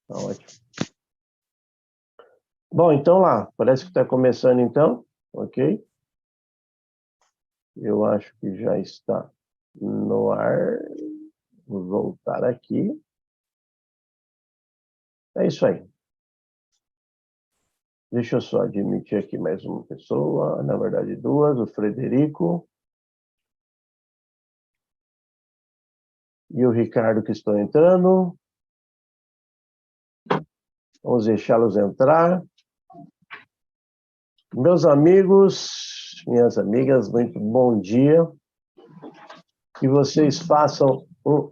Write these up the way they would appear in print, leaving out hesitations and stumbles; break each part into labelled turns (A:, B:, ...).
A: Tá ótimo. Bom, então lá, parece que está começando então, ok? Eu acho que já está no ar. Vou voltar aqui. É isso aí. Deixa eu só admitir aqui mais uma pessoa, na verdade duas, o Frederico e o Ricardo que estão entrando. Vamos deixá-los entrar. Meus amigos, minhas amigas, muito bom dia. Que vocês façam um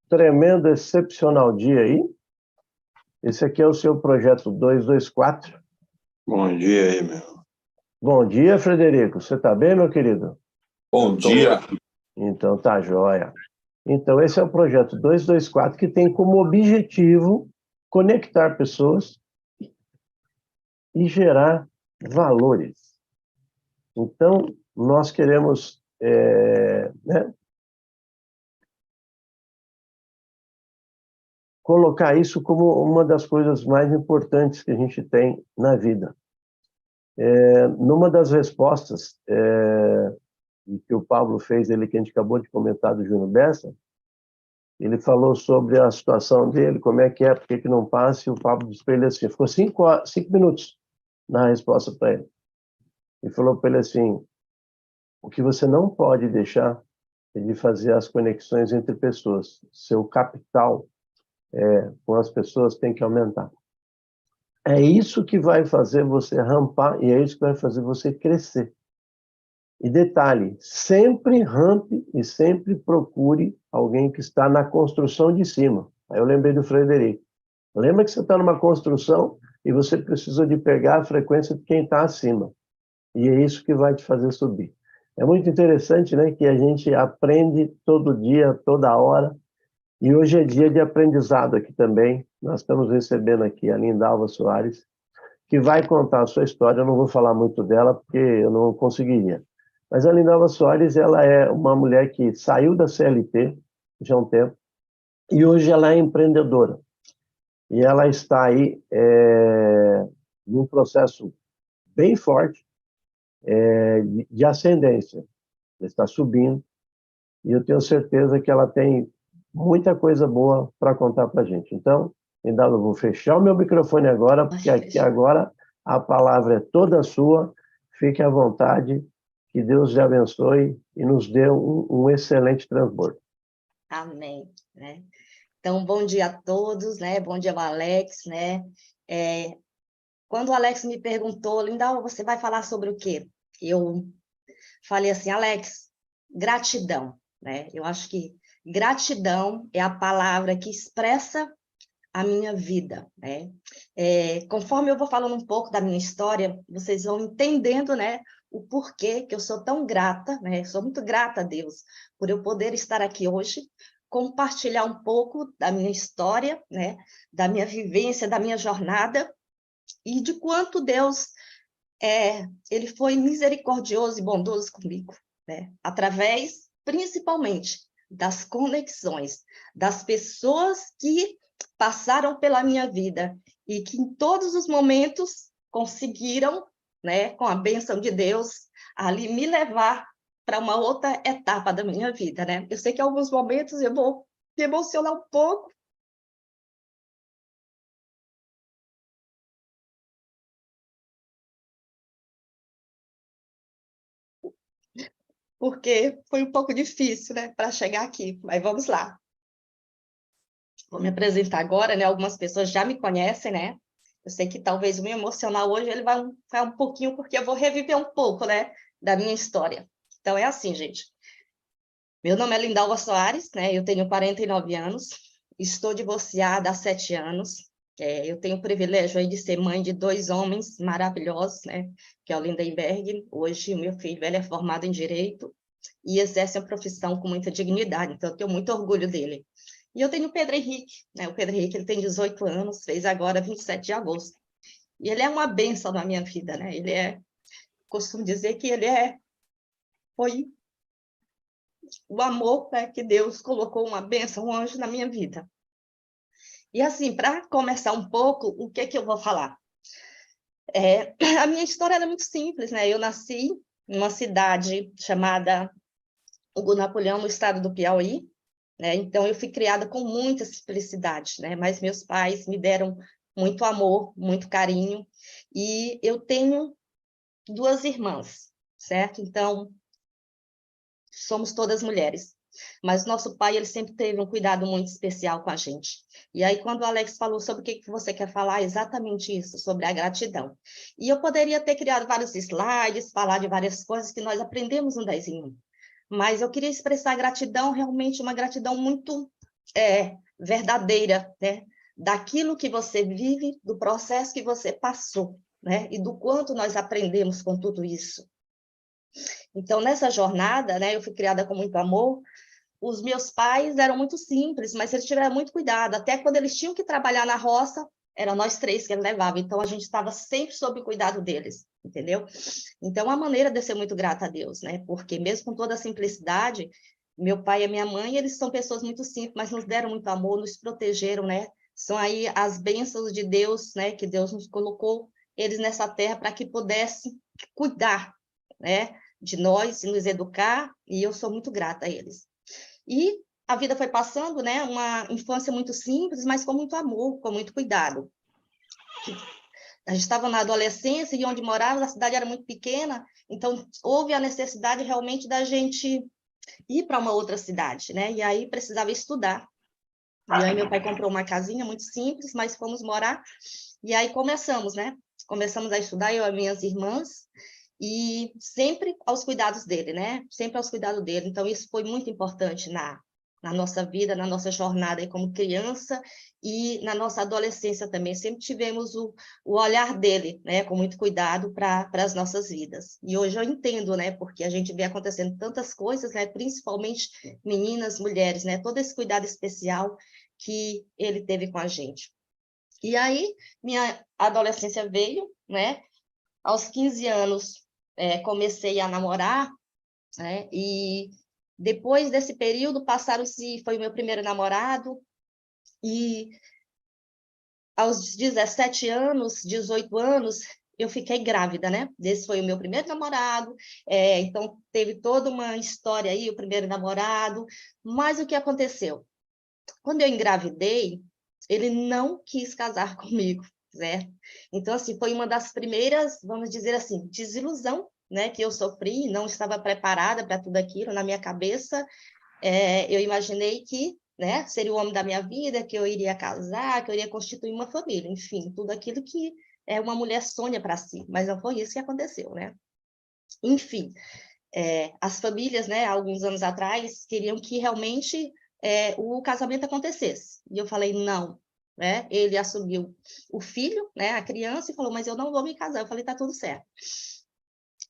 A: tremendo, excepcional dia aí. Esse aqui é o seu projeto 224.
B: Bom dia aí, meu.
A: Bom dia, Frederico. Você está bem, meu querido?
B: Bom dia.
A: Então tá jóia. Então esse é o projeto 224 que tem como objetivo conectar pessoas e gerar valores. Então nós queremos colocar isso como uma das coisas mais importantes que a gente tem na vida. Numa das respostas que o Pablo fez, ele que a gente acabou de comentar do Júnior Bessa, ele falou sobre a situação dele, como é, por que não passa, e o Pablo disse para ele assim, ficou 5 minutos na resposta para ele. Ele falou para ele assim, o que você não pode deixar é de fazer as conexões entre pessoas. Seu capital com as pessoas tem que aumentar. É isso que vai fazer você rampar e é isso que vai fazer você crescer. E detalhe, sempre rampe e sempre procure alguém que está na construção de cima. Aí eu lembrei do Frederico. Lembra que você está numa construção e você precisa de pegar a frequência de quem está acima. E é isso que vai te fazer subir. É muito interessante, né, que a gente aprende todo dia, toda hora. E hoje é dia de aprendizado aqui também. Nós estamos recebendo aqui a Lindalva Soares, que vai contar a sua história. Eu não vou falar muito dela, porque eu não conseguiria. Mas a Lindalva Soares, ela é uma mulher que saiu da CLT já há um tempo, e hoje ela é empreendedora. E ela está aí num processo bem forte de ascendência. Ela está subindo, e eu tenho certeza que ela tem muita coisa boa para contar para a gente. Então, ainda eu vou fechar o meu microfone agora, porque aqui agora a palavra é toda sua. Fique à vontade, que Deus te abençoe e nos dê um excelente transbordo.
C: Amém. Né? Então, bom dia a todos, né? Bom dia ao Alex, né? Quando o Alex me perguntou, Linda, você vai falar sobre o quê? Eu falei assim, Alex, gratidão, né? Eu acho que gratidão é a palavra que expressa a minha vida, né? Conforme eu vou falando um pouco da minha história, vocês vão entendendo, né, o porquê que eu sou tão grata, né? Sou muito grata a Deus por eu poder estar aqui hoje, compartilhar um pouco da minha história, né, da minha vivência, da minha jornada e de quanto Deus ele foi misericordioso e bondoso comigo, né? Através, principalmente, das conexões, das pessoas que passaram pela minha vida e que em todos os momentos conseguiram, né, com a bênção de Deus, ali me levar para uma outra etapa da minha vida, né? Eu sei que em alguns momentos eu vou me emocionar um pouco, porque foi um pouco difícil, né, para chegar aqui, mas vamos lá. Vou me apresentar agora, né? Algumas pessoas já me conhecem, né? Eu sei que talvez o meu emocional hoje ele vai um pouquinho, porque eu vou reviver um pouco, né, da minha história. Então, é assim, gente. Meu nome é Lindalva Soares, né? Eu tenho 49 anos, estou divorciada há 7 anos. Eu tenho o privilégio aí de ser mãe de 2 homens maravilhosos, né? Que é o Lindenberg. Hoje, o meu filho ele é formado em Direito e exerce a profissão com muita dignidade, então eu tenho muito orgulho dele. E eu tenho o Pedro Henrique, né? O Pedro Henrique ele tem 18 anos, fez agora 27 de agosto. E ele é uma bênção na minha vida, né? Costumo dizer que foi o amor, né, que Deus colocou uma bênção, um anjo na minha vida. E assim, para começar um pouco, o que que eu vou falar? A minha história era muito simples, né? Eu nasci numa cidade chamada Hugo Napoleão, no estado do Piauí, né? Então, eu fui criada com muita simplicidade, né? Mas meus pais me deram muito amor, muito carinho, e eu tenho 2 irmãs, certo? Então, somos todas mulheres. Mas nosso pai, ele sempre teve um cuidado muito especial com a gente. E aí, quando o Alex falou sobre o que você quer falar, é exatamente isso, sobre a gratidão. E eu poderia ter criado vários slides, falar de várias coisas que nós aprendemos no 10 em 1. Mas eu queria expressar gratidão, realmente uma gratidão muito verdadeira, né? Daquilo que você vive, do processo que você passou, né? E do quanto nós aprendemos com tudo isso. Então, nessa jornada, né, eu fui criada com muito amor. Os meus pais eram muito simples, mas eles tiveram muito cuidado. Até quando eles tinham que trabalhar na roça, eram nós 3 que eles levavam. Então, a gente estava sempre sob o cuidado deles, entendeu? Então, a maneira de eu ser muito grata a Deus, né? Porque mesmo com toda a simplicidade, meu pai e a minha mãe, eles são pessoas muito simples, mas nos deram muito amor, nos protegeram, né? São aí as bênçãos de Deus, né? Que Deus nos colocou eles nessa terra para que pudesse cuidar, né? De nós, e nos educar, e eu sou muito grata a eles. E a vida foi passando, né? Uma infância muito simples, mas com muito amor, com muito cuidado. A gente estava na adolescência e onde morava, a cidade era muito pequena, então houve a necessidade realmente da gente ir para uma outra cidade, né? E aí precisava estudar. E aí meu pai comprou uma casinha muito simples, mas fomos morar. E aí começamos, né? Começamos a estudar, eu e minhas irmãs, e sempre aos cuidados dele, né? Sempre aos cuidados dele. Então, isso foi muito importante na nossa vida, na nossa jornada aí como criança e na nossa adolescência também. Sempre tivemos o olhar dele, né? Com muito cuidado para as nossas vidas. E hoje eu entendo, né? Porque a gente vê acontecendo tantas coisas, né? Principalmente meninas, mulheres, né? Todo esse cuidado especial que ele teve com a gente. E aí, minha adolescência veio, né? Aos 15 anos, comecei a namorar, né? E depois desse período, foi o meu primeiro namorado, e aos 17 anos, 18 anos, eu fiquei grávida, né? Esse foi o meu primeiro namorado, então teve toda uma história aí, o primeiro namorado, mas o que aconteceu? Quando eu engravidei, ele não quis casar comigo, certo? Então, assim, foi uma das primeiras, vamos dizer assim, desilusão, né, que eu sofri, não estava preparada para tudo aquilo na minha cabeça. Eu imaginei que, né, seria o homem da minha vida, que eu iria casar, que eu iria constituir uma família, enfim, tudo aquilo que uma mulher sonha para si, mas não foi isso que aconteceu, né? Enfim, as famílias, né, alguns anos atrás, queriam que realmente o casamento acontecesse. E eu falei, não. Né? Ele assumiu o filho, né, a criança, e falou, mas eu não vou me casar. Eu falei, tá tudo certo.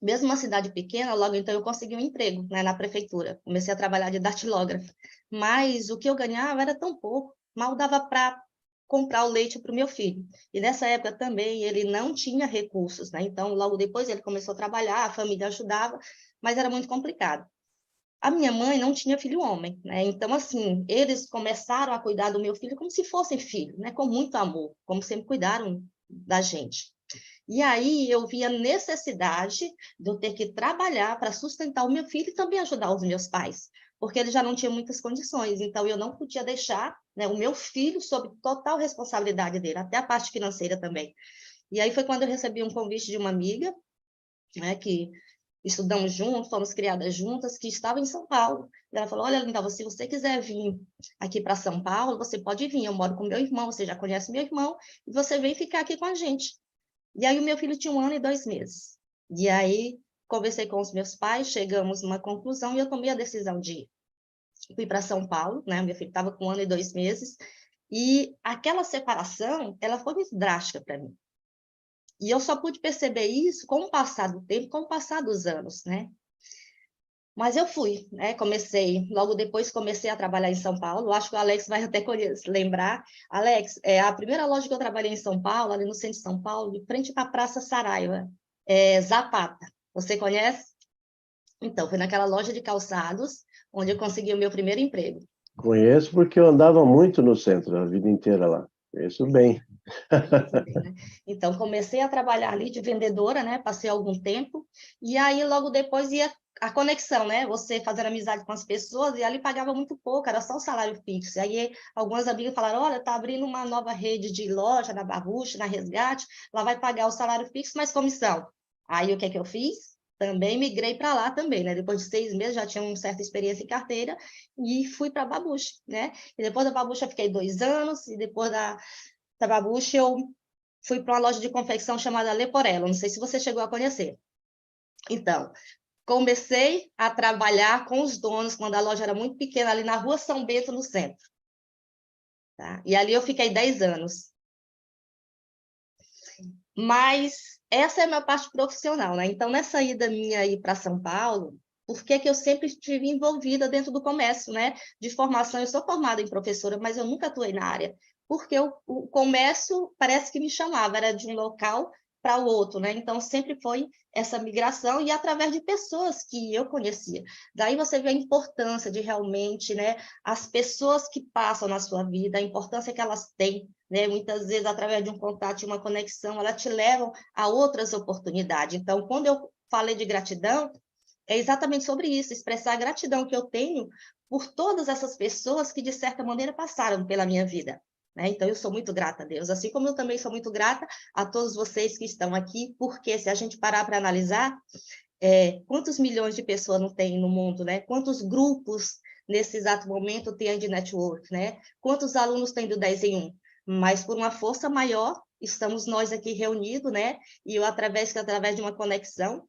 C: Mesmo uma cidade pequena, logo então eu consegui um emprego, né, na prefeitura. Comecei a trabalhar de datilógrafa. Mas o que eu ganhava era tão pouco, mal dava para comprar o leite para o meu filho. E nessa época também ele não tinha recursos, né? Então, logo depois ele começou a trabalhar, a família ajudava, mas era muito complicado. A minha mãe não tinha filho homem, né? Então, assim, eles começaram a cuidar do meu filho como se fossem filho, né? Com muito amor, como sempre cuidaram da gente. E aí eu vi a necessidade de eu ter que trabalhar para sustentar o meu filho e também ajudar os meus pais, porque eles já não tinham muitas condições. Então, eu não podia deixar, né, o meu filho sob total responsabilidade dele, até a parte financeira também. E aí foi quando eu recebi um convite de uma amiga, né, que estudamos juntos, fomos criadas juntas, que estava em São Paulo. E ela falou, olha, Linda, se você quiser vir aqui para São Paulo, você pode vir, eu moro com meu irmão, você já conhece meu irmão, e você vem ficar aqui com a gente. E aí o meu filho tinha 1 ano e 2 meses. E aí conversei com os meus pais, chegamos numa conclusão e eu tomei a decisão de ir. Fui para São Paulo, né? Meu filho estava com 1 ano e 2 meses, e aquela separação, ela foi muito drástica para mim. E eu só pude perceber isso com o passar do tempo, com o passar dos anos, né? Mas eu fui, né? Logo depois comecei a trabalhar em São Paulo. Acho que o Alex vai até lembrar. Alex, a primeira loja que eu trabalhei em São Paulo, ali no centro de São Paulo, de frente para a Praça Saraiva, Zapata. Você conhece? Então, foi naquela loja de calçados onde eu consegui o meu primeiro emprego.
A: Conheço porque eu andava muito no centro, a vida inteira lá. Isso bem.
C: Né? Então, comecei a trabalhar ali de vendedora, né? Passei algum tempo, e aí logo depois ia a conexão, né? Você fazendo amizade com as pessoas, e ali pagava muito pouco, era só o salário fixo. Aí algumas amigas falaram, olha, tá abrindo uma nova rede de loja na Barrucha, na Resgate, lá vai pagar o salário fixo, mais comissão. Aí o que é que eu fiz? Também migrei para lá também, né? Depois de 6 meses, já tinha uma certa experiência em carteira, e fui para a Babucha, né? E depois da Babucha eu fiquei 2 anos, e depois da Babucha eu fui para uma loja de confecção chamada Leporello, não sei se você chegou a conhecer. Então, comecei a trabalhar com os donos quando a loja era muito pequena, ali na Rua São Bento, no centro. Tá? E ali eu fiquei 10 anos. Mas essa é a minha parte profissional, né? Então, nessa ida minha aí para São Paulo, por que eu sempre estive envolvida dentro do comércio, né? De formação, eu sou formada em professora, mas eu nunca atuei na área, porque o comércio parece que me chamava, era de um local para o outro, né? Então, sempre foi essa migração e através de pessoas que eu conhecia. Daí você vê a importância de realmente, né? As pessoas que passam na sua vida, a importância que elas têm, né? Muitas vezes, através de um contato e uma conexão, elas te levam a outras oportunidades. Então, quando eu falei de gratidão, é exatamente sobre isso, expressar a gratidão que eu tenho por todas essas pessoas que, de certa maneira, passaram pela minha vida. Né? Então, eu sou muito grata a Deus, assim como eu também sou muito grata a todos vocês que estão aqui, porque se a gente parar para analisar, quantos milhões de pessoas não tem no mundo, né? Quantos grupos, nesse exato momento, tem de network, né? Quantos alunos tem do 10 em 1? Mas, por uma força maior, estamos nós aqui reunidos, né? E eu, através de uma conexão,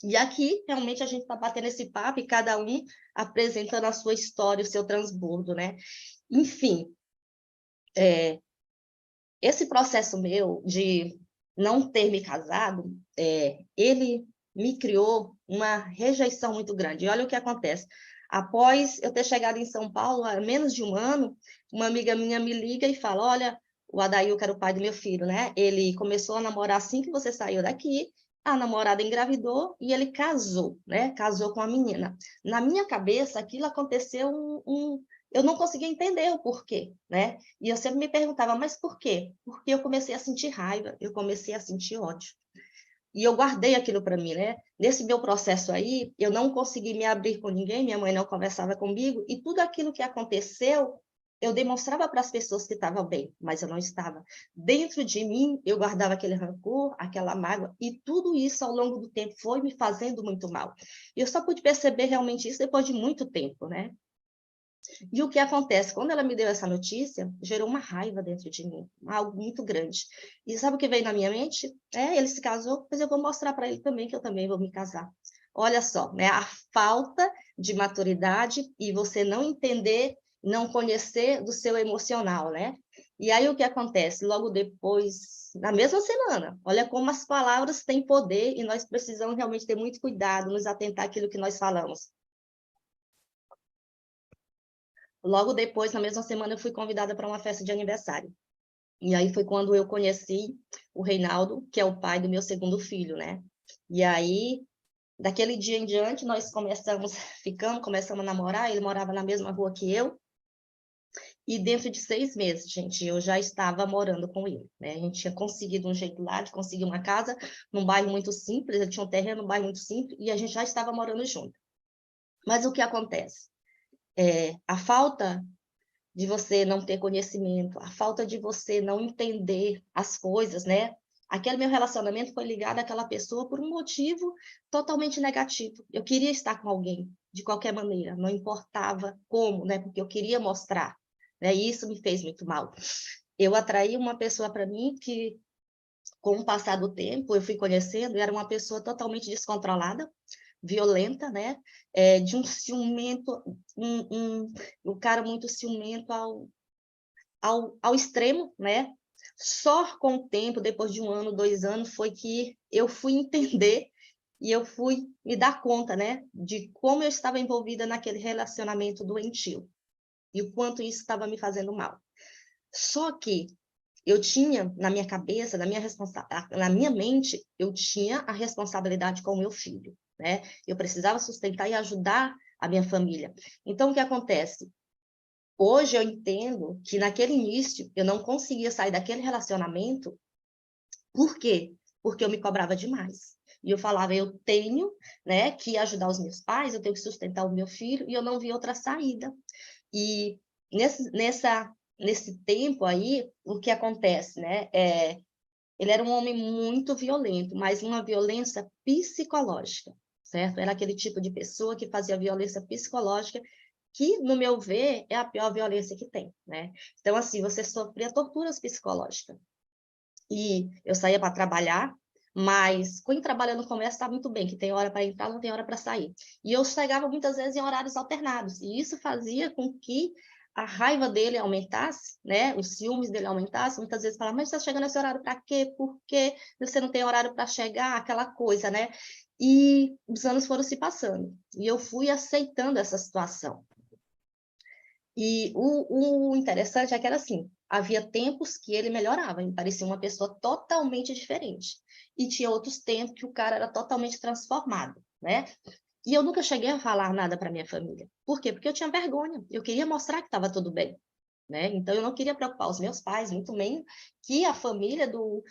C: e aqui, realmente, a gente está batendo esse papo e cada um apresentando a sua história, o seu transbordo, né? Enfim, esse processo meu de não ter me casado, ele me criou uma rejeição muito grande. E olha o que acontece. Após eu ter chegado em São Paulo, há menos de um ano, uma amiga minha me liga e fala, olha, o Adail, que era o pai do meu filho, né? Ele começou a namorar assim que você saiu daqui, a namorada engravidou e ele casou, né? Casou com a menina. Na minha cabeça, aquilo aconteceu eu não conseguia entender o porquê, né? E eu sempre me perguntava, mas por quê? Porque eu comecei a sentir raiva, eu comecei a sentir ódio. E eu guardei aquilo para mim, né? Nesse meu processo aí, eu não consegui me abrir com ninguém, minha mãe não conversava comigo, e tudo aquilo que aconteceu, eu demonstrava para as pessoas que estavam bem, mas eu não estava. Dentro de mim, eu guardava aquele rancor, aquela mágoa, e tudo isso, ao longo do tempo, foi me fazendo muito mal. E eu só pude perceber realmente isso depois de muito tempo, né? E o que acontece? Quando ela me deu essa notícia, gerou uma raiva dentro de mim, algo muito grande. E sabe o que veio na minha mente? Ele se casou, mas eu vou mostrar para ele também que eu também vou me casar. Olha só, né? A falta de maturidade e você não entender, não conhecer do seu emocional, né? E aí o que acontece? Logo depois, na mesma semana, olha como as palavras têm poder e nós precisamos realmente ter muito cuidado, nos atentar àquilo que nós falamos. Logo depois, na mesma semana, eu fui convidada para uma festa de aniversário. E aí foi quando eu conheci o Reinaldo, que é o pai do meu segundo filho, né? E aí, daquele dia em diante, nós começamos a namorar, ele morava na mesma rua que eu, e dentro de 6 meses, gente, eu já estava morando com ele, né? A gente tinha conseguido um jeito lá de conseguir uma casa num bairro muito simples, ele tinha um terreno num bairro muito simples, e a gente já estava morando junto. Mas o que acontece? A falta de você não ter conhecimento, a falta de você não entender as coisas, né? Aquele meu relacionamento foi ligado àquela pessoa por um motivo totalmente negativo. Eu queria estar com alguém, de qualquer maneira, não importava como, né? Porque eu queria mostrar, né? E isso me fez muito mal. Eu atraí uma pessoa para mim que, com o passar do tempo, eu fui conhecendo, e era uma pessoa totalmente descontrolada, violenta, né? De um ciumento, um cara muito ciumento ao extremo, né? Só com o tempo, depois de 1 ano, 2 anos, foi que eu fui entender e eu fui me dar conta, né? De como eu estava envolvida naquele relacionamento doentio e o quanto isso estava me fazendo mal. Só que eu tinha na minha cabeça, na minha mente, eu tinha a responsabilidade com o meu filho, né? Eu precisava sustentar e ajudar a minha família. Então, o que acontece? Hoje eu entendo que naquele início eu não conseguia sair daquele relacionamento. Por quê? Porque eu me cobrava demais. E eu falava, eu tenho, né, que ajudar os meus pais, eu tenho que sustentar o meu filho, e eu não vi outra saída. E nesse tempo aí, o que acontece, né? Ele era um homem muito violento, mas uma violência psicológica, certo? Era aquele tipo de pessoa que fazia violência psicológica, que, no meu ver, é a pior violência que tem, né? Então, assim, você sofria torturas psicológicas. E eu saía para trabalhar, mas quem trabalha no comércio está muito bem, que tem hora para entrar, não tem hora para sair. E eu chegava muitas vezes em horários alternados, e isso fazia com que a raiva dele aumentasse, né? Os ciúmes dele aumentassem. Muitas vezes falava, mas você está chegando nesse horário para quê? Por quê? Você não tem horário para chegar? Aquela coisa, né? E os anos foram se passando, e eu fui aceitando essa situação. E o interessante é que era assim, havia tempos que ele melhorava, ele parecia uma pessoa totalmente diferente. E tinha outros tempos que o cara era totalmente transformado, né? E eu nunca cheguei a falar nada para minha família. Por quê? Porque eu tinha vergonha. Eu queria mostrar que estava tudo bem, né? Então, eu não queria preocupar os meus pais, muito menos que a família do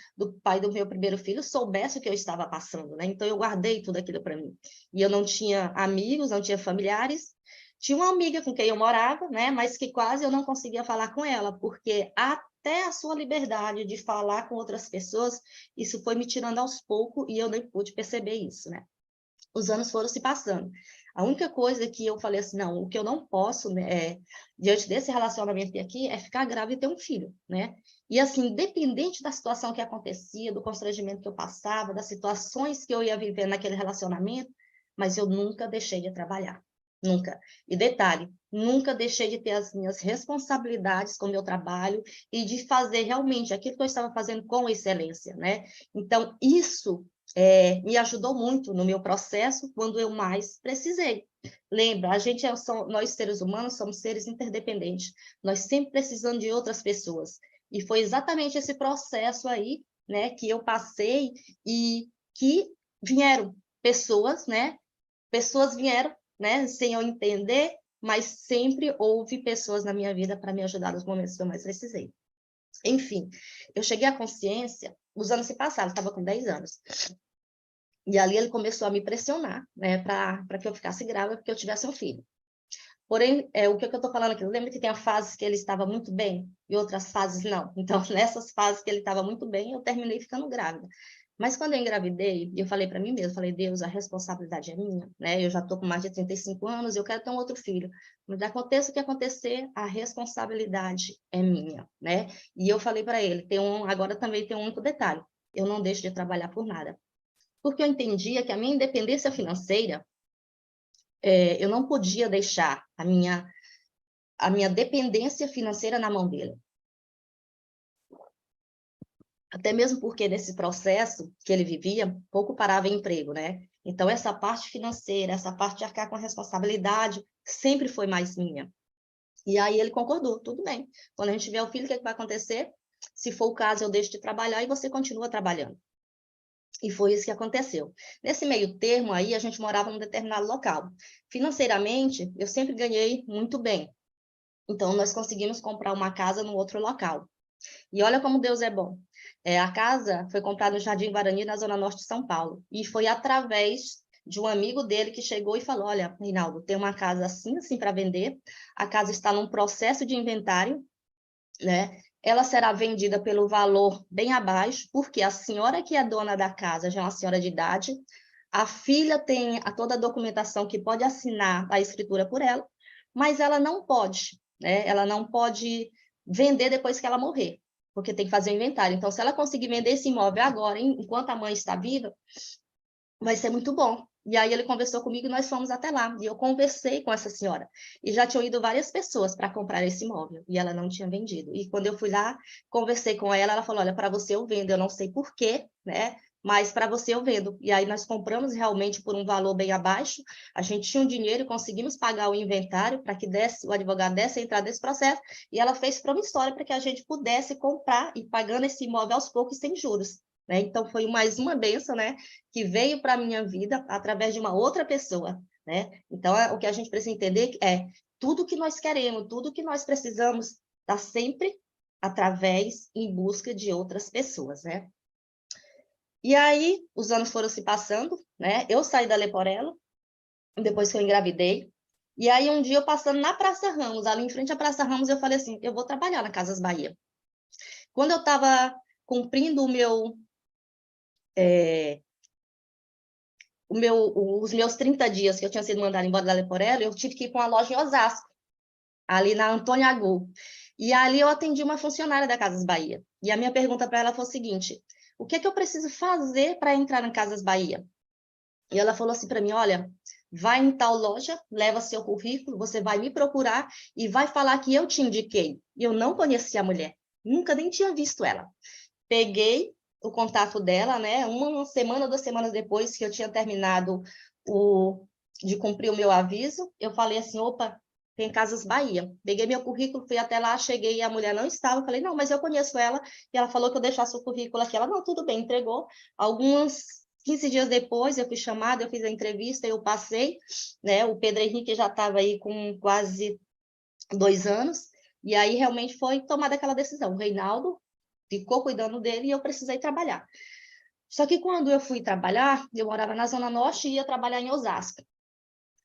C: pai do meu primeiro filho soubesse o que eu estava passando, né? Então, eu guardei tudo aquilo para mim. E eu não tinha amigos, não tinha familiares. Tinha uma amiga com quem eu morava, né? Mas que quase eu não conseguia falar com ela, porque até a sua liberdade de falar com outras pessoas, isso foi me tirando aos poucos e eu nem pude perceber isso, né? Os anos foram se passando. A única coisa que eu falei assim, não, o que eu não posso, né, diante desse relacionamento aqui, é ficar grávida e ter um filho, né? E assim, independente da situação que acontecia, do constrangimento que eu passava, das situações que eu ia viver naquele relacionamento, mas eu nunca deixei de trabalhar, nunca. E detalhe, nunca deixei de ter as minhas responsabilidades com o meu trabalho e de fazer realmente aquilo que eu estava fazendo com excelência, né? Então, isso me ajudou muito no meu processo quando eu mais precisei. Lembra, nós seres humanos somos seres interdependentes, nós sempre precisamos de outras pessoas. E foi exatamente esse processo aí, né, que eu passei e que vieram pessoas, né? Pessoas vieram, né, sem eu entender, mas sempre houve pessoas na minha vida para me ajudar nos momentos que eu mais precisei. Enfim, eu cheguei à consciência, os anos se passaram, estava com 10 anos. E ali ele começou a me pressionar, né, para que eu ficasse grávida, porque eu tivesse um filho. Porém, o que eu estou falando aqui? Lembra que tem fases que ele estava muito bem e outras fases não? Então, nessas fases que ele estava muito bem, eu terminei ficando grávida. Mas quando eu engravidei, eu falei para mim mesma, falei, Deus, a responsabilidade é minha, né? Eu já estou com mais de 35 anos, eu quero ter um outro filho. Mas aconteça o que acontecer, a responsabilidade é minha, né? E eu falei para ele, agora também tem um único detalhe, eu não deixo de trabalhar por nada. Porque eu entendia que a minha independência financeira, eu não podia deixar a minha dependência financeira na mão dele. Até mesmo porque nesse processo que ele vivia, pouco parava em emprego, né? Então, essa parte financeira, essa parte de arcar com a responsabilidade, sempre foi mais minha. E aí ele concordou, tudo bem. Quando a gente tiver o filho, o que vai acontecer? Se for o caso, eu deixo de trabalhar e você continua trabalhando. E foi isso que aconteceu. Nesse meio termo aí, a gente morava num determinado local. Financeiramente, eu sempre ganhei muito bem. Então, nós conseguimos comprar uma casa num outro local. E olha como Deus é bom. A casa foi comprada no Jardim Guarani, na zona norte de São Paulo. E foi através de um amigo dele que chegou e falou, olha, Reinaldo, tem uma casa assim, assim para vender. A casa está num processo de inventário, né? Ela será vendida pelo valor bem abaixo, porque a senhora que é dona da casa já é uma senhora de idade, a filha tem toda a documentação que pode assinar a escritura por ela, mas ela não pode, né? Ela não pode vender depois que ela morrer, porque tem que fazer o inventário. Então, se ela conseguir vender esse imóvel agora, enquanto a mãe está viva, vai ser muito bom. E aí ele conversou comigo e nós fomos até lá. E eu conversei com essa senhora. E já tinham ido várias pessoas para comprar esse imóvel. E ela não tinha vendido. E quando eu fui lá, conversei com ela, ela falou, olha, para você eu vendo. Eu não sei por quê, né? Mas para você eu vendo. E aí nós compramos realmente por um valor bem abaixo. A gente tinha um dinheiro e conseguimos pagar o inventário para que o advogado desse a entrada desse processo. E ela fez promissória para que a gente pudesse comprar e pagando esse imóvel aos poucos sem juros. Né? Então, foi mais uma bênção, né, que veio para a minha vida através de uma outra pessoa. Né? Então, o que a gente precisa entender é tudo que nós queremos, tudo que nós precisamos, está sempre através, em busca de outras pessoas, né? E aí, os anos foram se passando, né? Eu saí da Leporello, depois que eu engravidei, e aí um dia eu passando na Praça Ramos, ali em frente à Praça Ramos, eu falei assim, eu vou trabalhar na Casas Bahia. Quando eu estava cumprindo os meus 30 dias que eu tinha sido mandada embora da Leporello, eu tive que ir para uma loja em Osasco, ali na Antônio Agu. E ali eu atendi uma funcionária da Casas Bahia. E a minha pergunta para ela foi o seguinte, o que é que eu preciso fazer para entrar na Casas Bahia? E ela falou assim para mim, olha, vai em tal loja, leva seu currículo, você vai me procurar e vai falar que eu te indiquei. E eu não conhecia a mulher, nunca nem tinha visto ela. Peguei o contato dela, né? Uma semana, 2 semanas depois que eu tinha terminado de cumprir o meu aviso, eu falei assim, opa, tem Casas Bahia. Peguei meu currículo, fui até lá, cheguei e a mulher não estava. Eu falei, não, mas eu conheço ela. E ela falou que eu deixasse o currículo aqui. Ela, não, tudo bem, entregou. Alguns 15 dias depois, eu fui chamada, eu fiz a entrevista, eu passei, né? O Pedro Henrique já estava aí com quase 2 anos. E aí, realmente, foi tomada aquela decisão. O Reinaldo ficou cuidando dele e eu precisei trabalhar. Só que quando eu fui trabalhar, eu morava na Zona Norte e ia trabalhar em Osasco.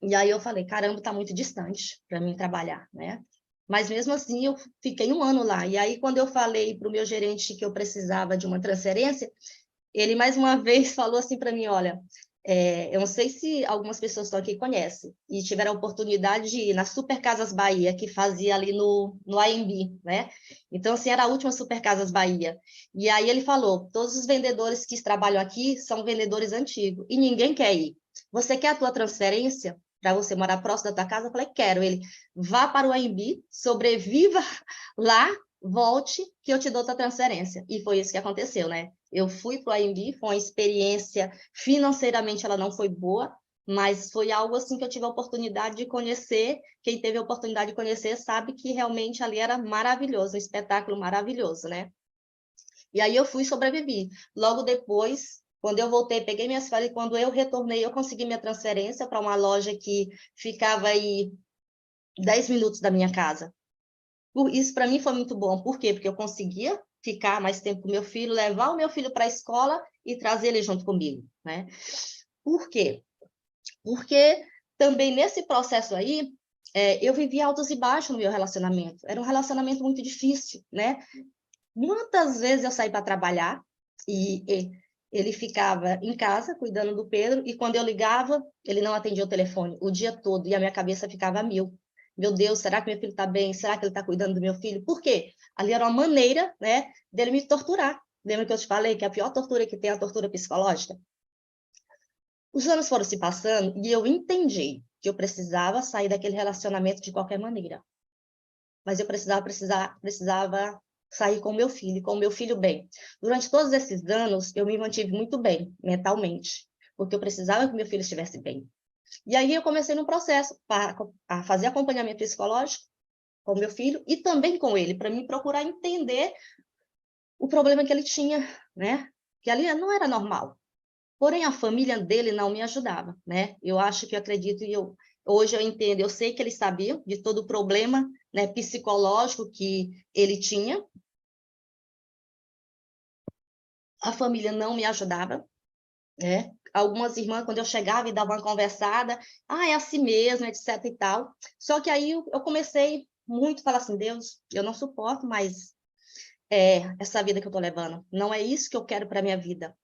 C: E aí eu falei, caramba, tá muito distante para mim trabalhar, né? Mas mesmo assim eu fiquei 1 ano lá. E aí quando eu falei para o meu gerente que eu precisava de uma transferência, ele mais uma vez falou assim para mim, olha, eu não sei se algumas pessoas estão aqui e conhecem, e tiveram a oportunidade de ir na Super Casas Bahia, que fazia ali no AMB, né? Então, assim, era a última Super Casas Bahia. E aí ele falou, todos os vendedores que trabalham aqui são vendedores antigos, e ninguém quer ir. Você quer a tua transferência para você morar próximo da tua casa? Eu falei, quero. Ele, vá para o AMB, sobreviva lá, volte, que eu te dou tua transferência. E foi isso que aconteceu, né? Eu fui para o AMB, foi uma experiência, financeiramente ela não foi boa, mas foi algo assim que eu tive a oportunidade de conhecer. Quem teve a oportunidade de conhecer sabe que realmente ali era maravilhoso, um espetáculo maravilhoso, né? E aí eu fui e sobrevivi. Logo depois, quando eu voltei, peguei minhas férias, e quando eu retornei, eu consegui minha transferência para uma loja que ficava aí 10 minutos da minha casa. Isso para mim foi muito bom. Por quê? Porque eu conseguia ficar mais tempo com meu filho, levar o meu filho para a escola e trazer ele junto comigo, né? Por quê? Porque também nesse processo aí, eu vivi altos e baixos no meu relacionamento. Era um relacionamento muito difícil, né? Muitas vezes eu saí para trabalhar e ele ficava em casa cuidando do Pedro e quando eu ligava, ele não atendia o telefone o dia todo e a minha cabeça ficava a mil. Meu Deus, será que meu filho está bem? Será que ele está cuidando do meu filho? Por quê? Ali era uma maneira, né, dele me torturar. Lembra que eu te falei que a pior tortura que tem é a tortura psicológica? Os anos foram se passando e eu entendi que eu precisava sair daquele relacionamento de qualquer maneira. Mas eu precisava sair com o meu filho bem. Durante todos esses anos, eu me mantive muito bem, mentalmente, porque eu precisava que meu filho estivesse bem. E aí eu comecei num processo a fazer acompanhamento psicológico com o meu filho e também com ele, para me procurar entender o problema que ele tinha, né? Que ali não era normal. Porém, a família dele não me ajudava, né? Eu acho que eu acredito e hoje eu entendo, eu sei que ele sabia de todo o problema, né, psicológico que ele tinha. A família não me ajudava, né? Algumas irmãs, quando eu chegava e dava uma conversada, é assim mesmo, etc e tal. Só que aí eu comecei muito a falar assim, Deus, eu não suporto mais essa vida que eu estou levando. Não é isso que eu quero para minha vida.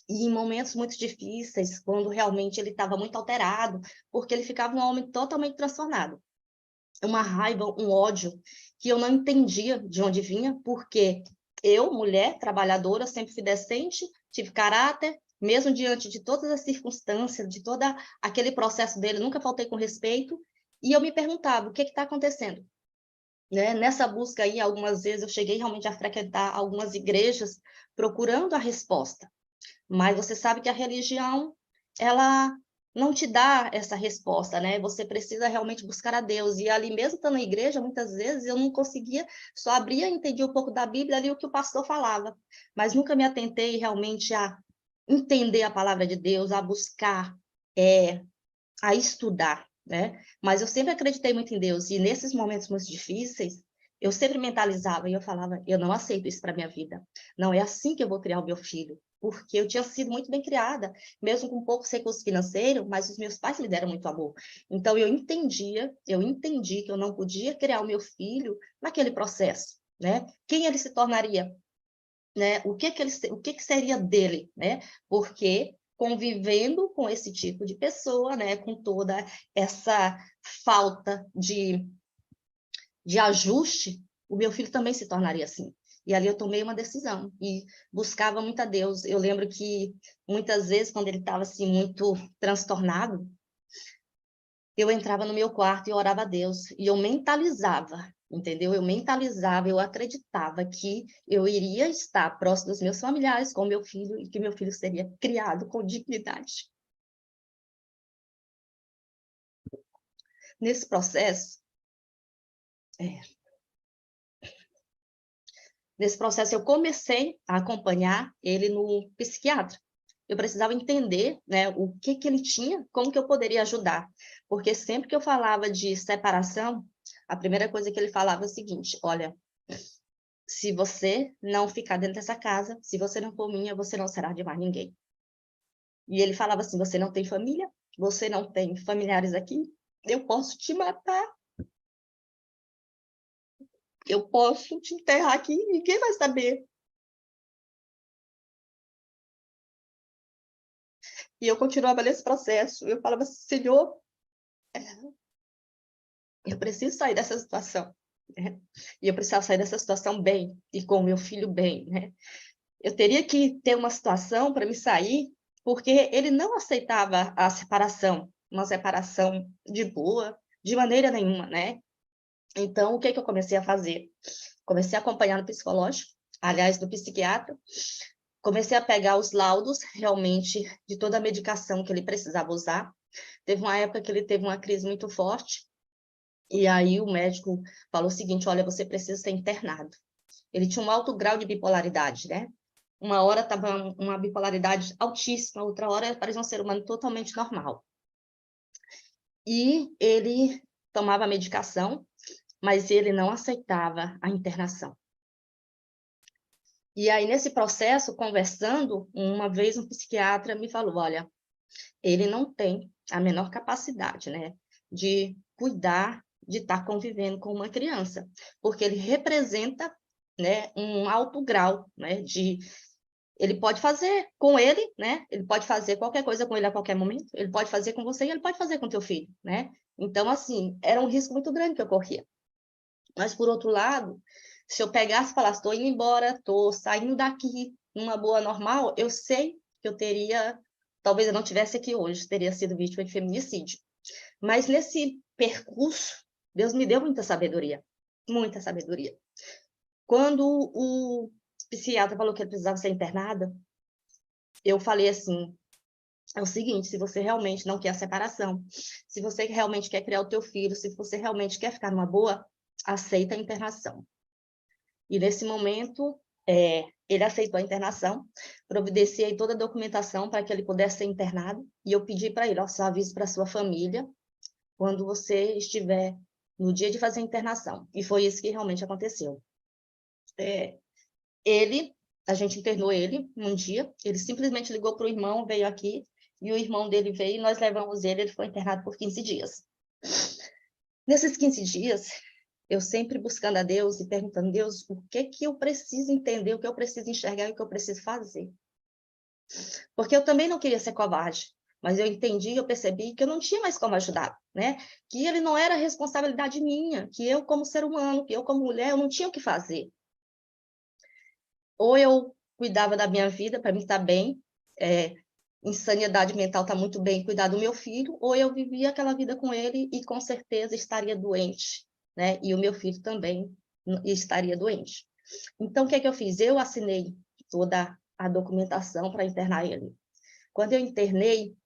C: E em momentos muito difíceis, quando realmente ele estava muito alterado, porque ele ficava um homem totalmente transtornado. Uma raiva, um ódio, que eu não entendia de onde vinha, porque eu, mulher, trabalhadora, sempre fui decente, tive caráter, mesmo diante de todas as circunstâncias, de todo aquele processo dele, nunca faltei com respeito, e eu me perguntava, o que está acontecendo? Né? Nessa busca aí, algumas vezes eu cheguei realmente a frequentar algumas igrejas procurando a resposta. Mas você sabe que a religião, ela não te dá essa resposta, né? Você precisa realmente buscar a Deus. E ali mesmo estando na igreja, muitas vezes eu não conseguia, só abria e entendia um pouco da Bíblia ali o que o pastor falava. Mas nunca me atentei realmente a entender a palavra de Deus, a buscar, a estudar, né? Mas eu sempre acreditei muito em Deus, e nesses momentos muito difíceis, eu sempre mentalizava e eu falava, eu não aceito isso para minha vida. Não é assim que eu vou criar o meu filho, porque eu tinha sido muito bem criada, mesmo com pouco recurso financeiro, mas os meus pais me deram muito amor. Então eu entendi que eu não podia criar o meu filho naquele processo, né? Quem ele se tornaria, né? O que seria dele, né? Porque convivendo com esse tipo de pessoa, né, com toda essa falta de ajuste, o meu filho também se tornaria assim. E ali eu tomei uma decisão e buscava muito a Deus. Eu lembro que muitas vezes, quando ele estava assim muito transtornado, eu entrava no meu quarto e orava a Deus, e eu mentalizava, entendeu? Eu mentalizava, eu acreditava que eu iria estar próximo dos meus familiares com meu filho e que meu filho seria criado com dignidade. Nesse processo, eu comecei a acompanhar ele no psiquiatra. Eu precisava entender, né, o que ele tinha, como que eu poderia ajudar. Porque sempre que eu falava de separação, a primeira coisa que ele falava é o seguinte: olha, se você não ficar dentro dessa casa, se você não for minha, você não será de mais ninguém. E ele falava assim: você não tem família? Você não tem familiares aqui? Eu posso te matar. Eu posso te enterrar aqui, ninguém vai saber. E eu continuava nesse processo. Eu falava assim: Senhor, eu preciso sair dessa situação. Né? E eu precisava sair dessa situação bem, e com o meu filho bem. Né? Eu teria que ter uma situação para me sair, porque ele não aceitava a separação, uma separação de boa, de maneira nenhuma, né? Então, o que eu comecei a fazer? Comecei a acompanhar no psicológico, aliás, no psiquiatra, comecei a pegar os laudos, realmente, de toda a medicação que ele precisava usar. Teve uma época que ele teve uma crise muito forte, e aí o médico falou o seguinte: olha, você precisa ser internado. Ele tinha um alto grau de bipolaridade, né? Uma hora estava uma bipolaridade altíssima, outra hora parecia um ser humano totalmente normal. E ele tomava medicação, mas ele não aceitava a internação. E aí, nesse processo, conversando, uma vez um psiquiatra me falou: olha, ele não tem a menor capacidade, né, de cuidar, de estar convivendo com uma criança, porque ele representa, né, um alto grau, né, de... Ele pode fazer com ele, né? Ele pode fazer qualquer coisa com ele a qualquer momento. Ele pode fazer com você e ele pode fazer com teu filho, né? Então, assim, era um risco muito grande que eu corria. Mas, por outro lado, se eu pegasse e falasse: estou indo embora, estou saindo daqui numa boa normal, eu sei que eu teria... Talvez eu não tivesse aqui hoje, teria sido vítima de feminicídio. Mas, nesse percurso, Deus me deu muita sabedoria. Muita sabedoria. Quando o psiquiatra falou que ele precisava ser internada, eu falei assim: é o seguinte, se você realmente não quer a separação, se você realmente quer criar o teu filho, se você realmente quer ficar numa boa, aceita a internação. E nesse momento, ele aceitou a internação, providenciei toda a documentação para que ele pudesse ser internado, e eu pedi para ele: só avise para sua família quando você estiver no dia de fazer a internação. E foi isso que realmente aconteceu. A gente internou ele um dia, ele simplesmente ligou para o irmão, veio aqui, e o irmão dele veio, e nós levamos ele foi internado por 15 dias. Nesses 15 dias, eu sempre buscando a Deus e perguntando: Deus, o que eu preciso entender, o que eu preciso enxergar e o que eu preciso fazer? Porque eu também não queria ser covarde, mas eu entendi, eu percebi que eu não tinha mais como ajudar, né? Que ele não era responsabilidade minha, que eu como ser humano, que eu como mulher, eu não tinha o que fazer. Ou eu cuidava da minha vida para mim estar bem, insanidade mental está muito bem, cuidar do meu filho, ou eu vivia aquela vida com ele e com certeza estaria doente, né? E o meu filho também estaria doente. Então, o que eu fiz? Eu assinei toda a documentação para internar ele. Quando eu internei,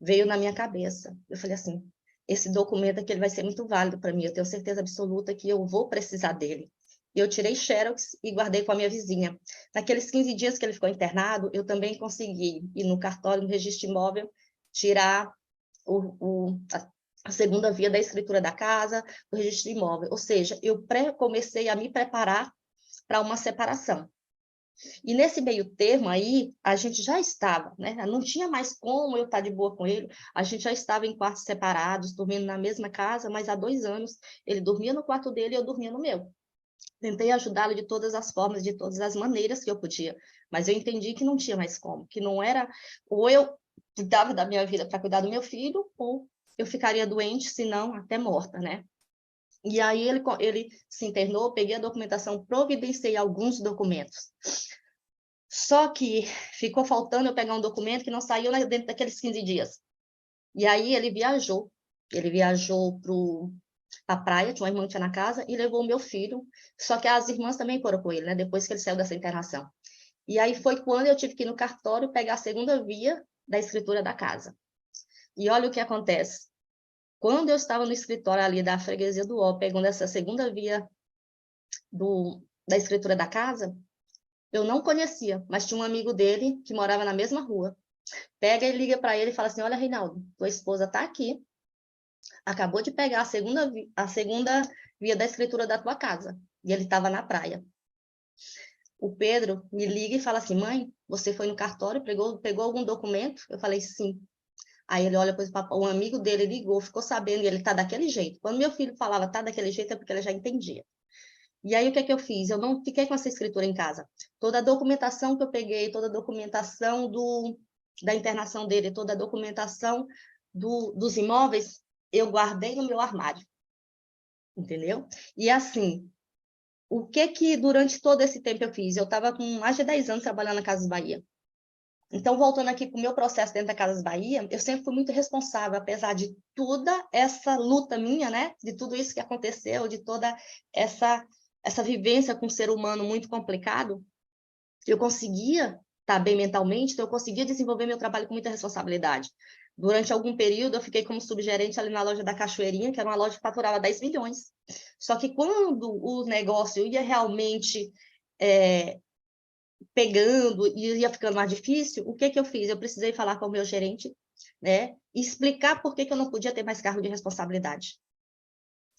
C: veio na minha cabeça. Eu falei assim: esse documento aqui ele vai ser muito válido para mim, eu tenho certeza absoluta que eu vou precisar dele. E eu tirei xerox e guardei com a minha vizinha. Naqueles 15 dias que ele ficou internado, eu também consegui ir no cartório, no registro imóvel, tirar a segunda via da escritura da casa, do registro de imóvel. Ou seja, eu comecei a me preparar para uma separação. E nesse meio termo aí, a gente já estava, né? Não tinha mais como eu estar de boa com ele, a gente já estava em quartos separados, dormindo na mesma casa, mas há 2 anos ele dormia no quarto dele e eu dormia no meu. Tentei ajudá-lo de todas as formas, de todas as maneiras que eu podia, mas eu entendi que não tinha mais como, que não era, ou eu cuidava da minha vida para cuidar do meu filho, ou eu ficaria doente, se não até morta, né? E aí ele se internou, peguei a documentação, providenciei alguns documentos. Só que ficou faltando eu pegar um documento que não saiu dentro daqueles 15 dias. E aí ele viajou para a praia, tinha uma irmã que tinha na casa, e levou o meu filho. Só que as irmãs também foram com ele, né? Depois que ele saiu dessa internação. E aí foi quando eu tive que ir no cartório pegar a segunda via da escritura da casa. E olha o que acontece. Quando eu estava no escritório ali da freguesia do Ó, pegando essa segunda via da escritura da casa, eu não conhecia, mas tinha um amigo dele que morava na mesma rua. Pega e liga para ele e fala assim: olha, Reinaldo, tua esposa está aqui, acabou de pegar a segunda via da escritura da tua casa. E ele estava na praia. O Pedro me liga e fala assim: mãe, você foi no cartório, pegou algum documento? Eu falei: sim. Aí ele olha para um amigo dele, ligou, ficou sabendo, e ele tá daquele jeito. Quando meu filho falava tá daquele jeito, é porque ele já entendia. E aí, o que é que eu fiz? Eu não fiquei com essa escritura em casa. Toda a documentação que eu peguei, toda a documentação da internação dele, toda a documentação dos imóveis, eu guardei no meu armário. Entendeu? E assim, o que durante todo esse tempo eu fiz? Eu estava com mais de 10 anos trabalhando na Casas Bahia. Então, voltando aqui para o meu processo dentro da Casas Bahia, eu sempre fui muito responsável, apesar de toda essa luta minha, né? De tudo isso que aconteceu, de toda essa vivência com um ser humano muito complicado, eu conseguia estar bem mentalmente, então eu conseguia desenvolver meu trabalho com muita responsabilidade. Durante algum período, eu fiquei como subgerente ali na loja da Cachoeirinha, que era uma loja que faturava 10 milhões. Só que quando o negócio ia realmente pegando e ia ficando mais difícil, o que eu fiz? Eu precisei falar com o meu gerente, né? E explicar por que eu não podia ter mais cargo de responsabilidade.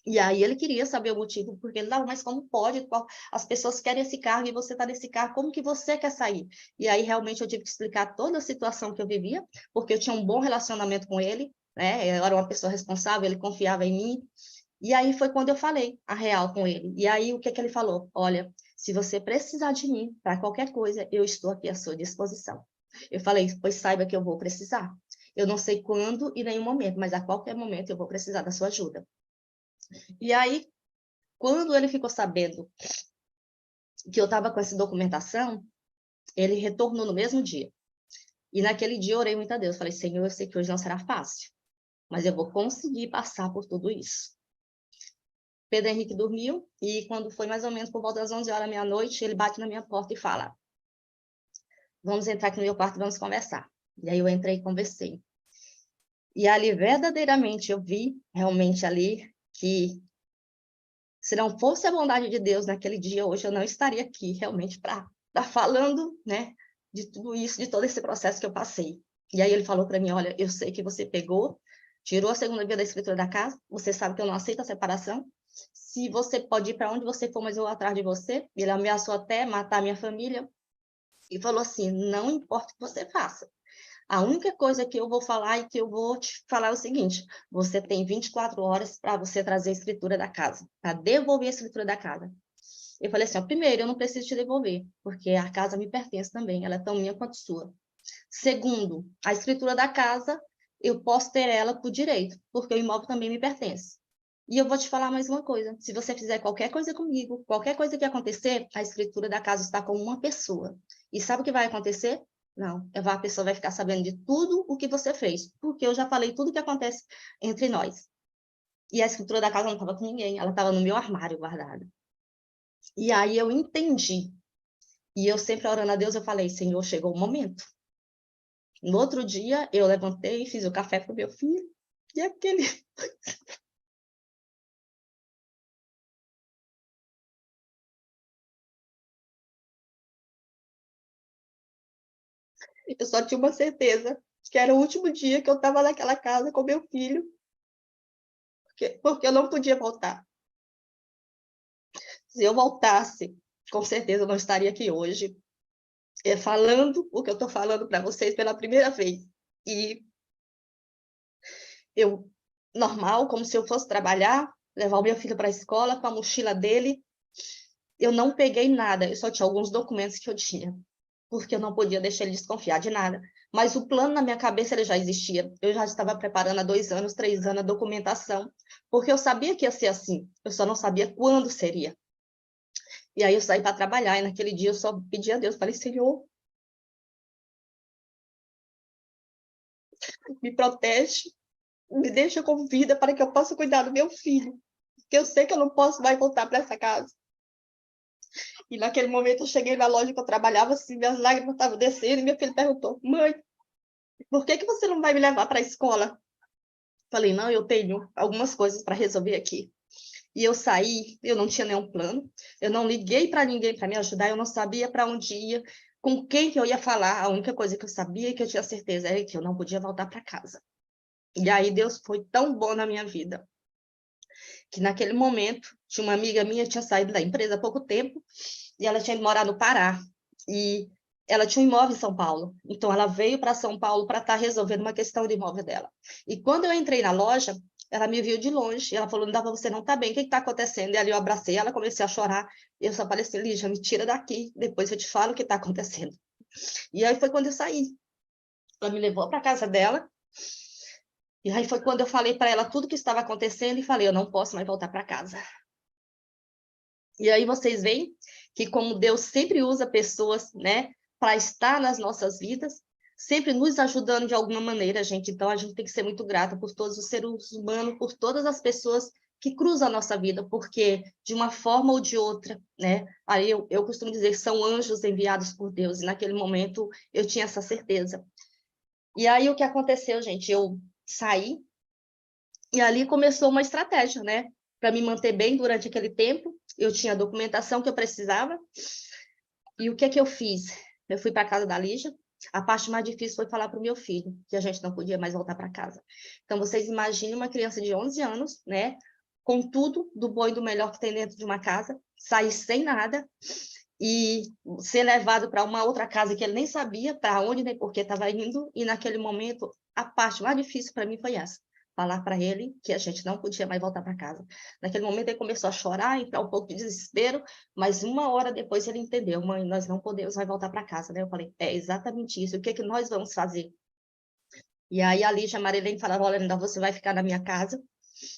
C: E aí ele queria saber o motivo, porque ele não, mas como pode? As pessoas querem esse cargo e você está nesse cargo, como que você quer sair? E aí realmente eu tive que explicar toda a situação que eu vivia, porque eu tinha um bom relacionamento com ele, né? Eu era uma pessoa responsável, ele confiava em mim. E aí foi quando eu falei a real com ele. E aí o que ele falou? Olha, se você precisar de mim para qualquer coisa, eu estou aqui à sua disposição. Eu falei, pois saiba que eu vou precisar. Eu não sei quando e nenhum momento, mas a qualquer momento eu vou precisar da sua ajuda. E aí, quando ele ficou sabendo que eu estava com essa documentação, ele retornou no mesmo dia. E naquele dia eu orei muito a Deus. Falei, Senhor, eu sei que hoje não será fácil, mas eu vou conseguir passar por tudo isso. Pedro Henrique dormiu e quando foi mais ou menos por volta das 11 horas da meia-noite, ele bate na minha porta e fala: vamos entrar aqui no meu quarto e vamos conversar. E aí eu entrei e conversei. E ali verdadeiramente eu vi realmente ali que se não fosse a bondade de Deus naquele dia, hoje eu não estaria aqui realmente para estar falando, né, de tudo isso, de todo esse processo que eu passei. E aí ele falou para mim: olha, eu sei que você tirou a segunda via da escritura da casa, você sabe que eu não aceito a separação. Se você pode ir para onde você for, mas eu vou atrás de você. Ele ameaçou até matar minha família e falou assim: não importa o que você faça. A única coisa que eu vou falar e que eu vou te falar é o seguinte: você tem 24 horas para você trazer a escritura da casa, para devolver a escritura da casa. Eu falei assim: ó, primeiro, eu não preciso te devolver, porque a casa me pertence também, ela é tão minha quanto sua. Segundo, a escritura da casa, eu posso ter ela por direito, porque o imóvel também me pertence. E eu vou te falar mais uma coisa: se você fizer qualquer coisa comigo, qualquer coisa que acontecer, a escritura da casa está com uma pessoa. E sabe o que vai acontecer? Não, a pessoa vai ficar sabendo de tudo o que você fez, porque eu já falei tudo o que acontece entre nós. E a escritura da casa não estava com ninguém, ela estava no meu armário guardada. E aí eu entendi. E eu sempre orando a Deus, eu falei: Senhor, chegou o momento. No outro dia, eu levantei, fiz o café para o meu filho, e aquele... Eu só tinha uma certeza, que era o último dia que eu estava naquela casa com meu filho, porque eu não podia voltar. Se eu voltasse, com certeza eu não estaria aqui hoje, falando o que eu estou falando para vocês pela primeira vez. E eu, normal, como se eu fosse trabalhar, levar o meu filho para a escola com a mochila dele, eu não peguei nada, eu só tinha alguns documentos que eu tinha, porque eu não podia deixar ele desconfiar de nada. Mas o plano na minha cabeça ele já existia. Eu já estava preparando há 2 anos, 3 anos a documentação, porque eu sabia que ia ser assim, eu só não sabia quando seria. E aí eu saí para trabalhar, e naquele dia eu só pedi a Deus, falei, Senhor, me protege, me deixa com vida para que eu possa cuidar do meu filho, porque eu sei que eu não posso mais voltar para essa casa. E naquele momento eu cheguei na loja que eu trabalhava, assim, minhas lágrimas estavam descendo, e meu filho perguntou, mãe, por que você não vai me levar para a escola? Falei, não, eu tenho algumas coisas para resolver aqui. E eu saí, eu não tinha nenhum plano, eu não liguei para ninguém para me ajudar, eu não sabia para onde ia, com quem que eu ia falar. A única coisa que eu sabia e que eu tinha certeza era que eu não podia voltar para casa. E aí Deus foi tão bom na minha vida, que naquele momento, tinha uma amiga minha, tinha saído da empresa há pouco tempo, e ela tinha ido morar no Pará. E ela tinha um imóvel em São Paulo. Então, ela veio para São Paulo para estar resolvendo uma questão de imóvel dela. E quando eu entrei na loja, ela me viu de longe. E ela falou, não dá para você não estar bem. O que está acontecendo? E ali eu abracei ela, comecei a chorar. E eu só falei assim, Lígia, me tira daqui. Depois eu te falo o que está acontecendo. E aí foi quando eu saí. Ela me levou para a casa dela. E aí foi quando eu falei para ela tudo o que estava acontecendo. E falei, eu não posso mais voltar para casa. E aí vocês veem que como Deus sempre usa pessoas, né, para estar nas nossas vidas, sempre nos ajudando de alguma maneira, gente. Então a gente tem que ser muito grata por todos os seres humanos, por todas as pessoas que cruzam a nossa vida, porque de uma forma ou de outra, né? Aí eu costumo dizer que são anjos enviados por Deus, e naquele momento eu tinha essa certeza. E aí o que aconteceu, gente? Eu saí e ali começou uma estratégia, né? Para me manter bem durante aquele tempo. Eu tinha a documentação que eu precisava. E o que é que eu fiz? Eu fui para a casa da Lígia. A parte mais difícil foi falar para o meu filho, que a gente não podia mais voltar para casa. Então, vocês imaginem uma criança de 11 anos, né? Com tudo do bom e do melhor que tem dentro de uma casa, sair sem nada e ser levado para uma outra casa que ele nem sabia para onde nem por que estava indo. E naquele momento, a parte mais difícil para mim foi essa. Falar para ele que a gente não podia mais voltar para casa. Naquele momento ele começou a chorar, entrar um pouco de desespero, mas 1 hora depois ele entendeu, mãe, nós não podemos mais voltar para casa, né? Eu falei, é exatamente isso, o que é que nós vamos fazer? E aí a Lígia, a Marilene falaram, olha, ainda você vai ficar na minha casa,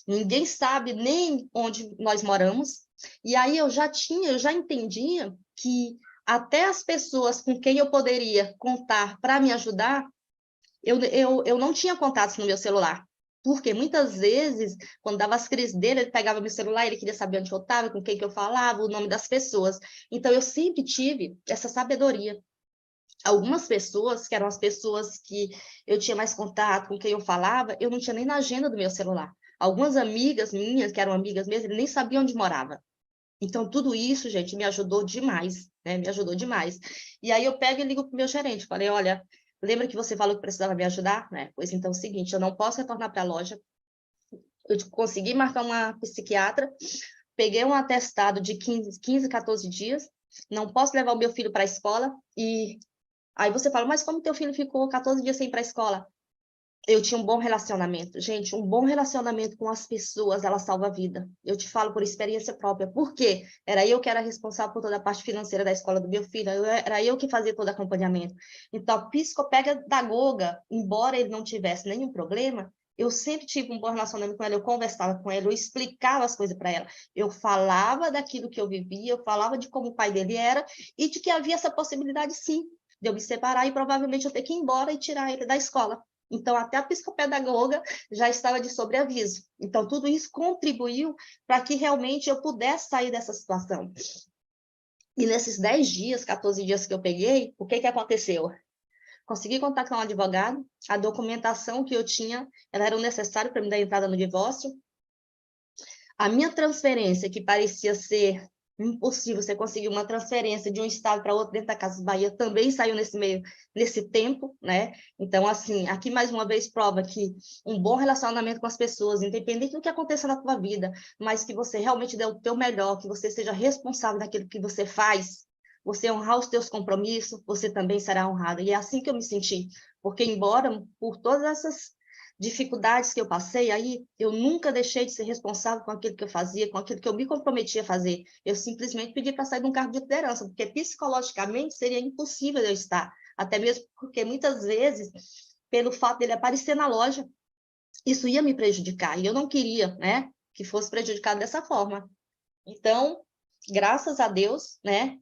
C: ninguém sabe nem onde nós moramos, e aí eu já entendia que até as pessoas com quem eu poderia contar para me ajudar, eu não tinha contatos no meu celular. Porque muitas vezes, quando dava as crises dele, ele pegava meu celular, ele queria saber onde eu estava, com quem que eu falava, o nome das pessoas. Então, eu sempre tive essa sabedoria. Algumas pessoas, que eram as pessoas que eu tinha mais contato, com quem eu falava, eu não tinha nem na agenda do meu celular. Algumas amigas minhas, que eram amigas mesmo, ele nem sabia onde morava. Então, tudo isso, gente, me ajudou demais, né? Me ajudou demais. E aí eu pego e ligo para o meu gerente, falei, olha, lembra que você falou que precisava me ajudar? Né? Pois então, é o seguinte, eu não posso retornar para a loja, eu consegui marcar uma psiquiatra, peguei um atestado de 15, 14 dias, não posso levar o meu filho para a escola, e aí você fala, mas como teu filho ficou 14 dias sem ir para a escola? Eu tinha um bom relacionamento. Gente, um bom relacionamento com as pessoas, ela salva a vida. Eu te falo por experiência própria. Por quê? Era eu que era responsável por toda a parte financeira da escola do meu filho. Era eu que fazia todo o acompanhamento. Então, a psicopedagoga, embora ele não tivesse nenhum problema, eu sempre tive um bom relacionamento com ela. Eu conversava com ela, eu explicava as coisas para ela. Eu falava daquilo que eu vivia, eu falava de como o pai dele era e de que havia essa possibilidade, sim, de eu me separar e provavelmente eu ter que ir embora e tirar ele da escola. Então, até a psicopedagoga já estava de sobreaviso. Então, tudo isso contribuiu para que realmente eu pudesse sair dessa situação. E nesses 10 dias, 14 dias que eu peguei, o que aconteceu? Consegui contactar um advogado, a documentação que eu tinha, ela era o necessário para me dar entrada no divórcio. A minha transferência, que parecia ser Impossível você conseguir uma transferência de um estado para outro dentro da Casas Bahia, também saiu nesse tempo, né? Então, assim, aqui mais uma vez prova que um bom relacionamento com as pessoas, independente do que aconteça na tua vida, mas que você realmente dê o teu melhor, que você seja responsável daquilo que você faz, você honrar os teus compromissos, você também será honrado. E é assim que eu me senti, porque embora por todas essas dificuldades que eu passei aí, eu nunca deixei de ser responsável com aquilo que eu fazia, com aquilo que eu me comprometia a fazer. Eu simplesmente pedi para sair de um cargo de liderança, porque psicologicamente seria impossível eu estar, até mesmo porque muitas vezes, pelo fato dele aparecer na loja, isso ia me prejudicar, e eu não queria, né, que fosse prejudicado dessa forma. Então, graças a Deus, né,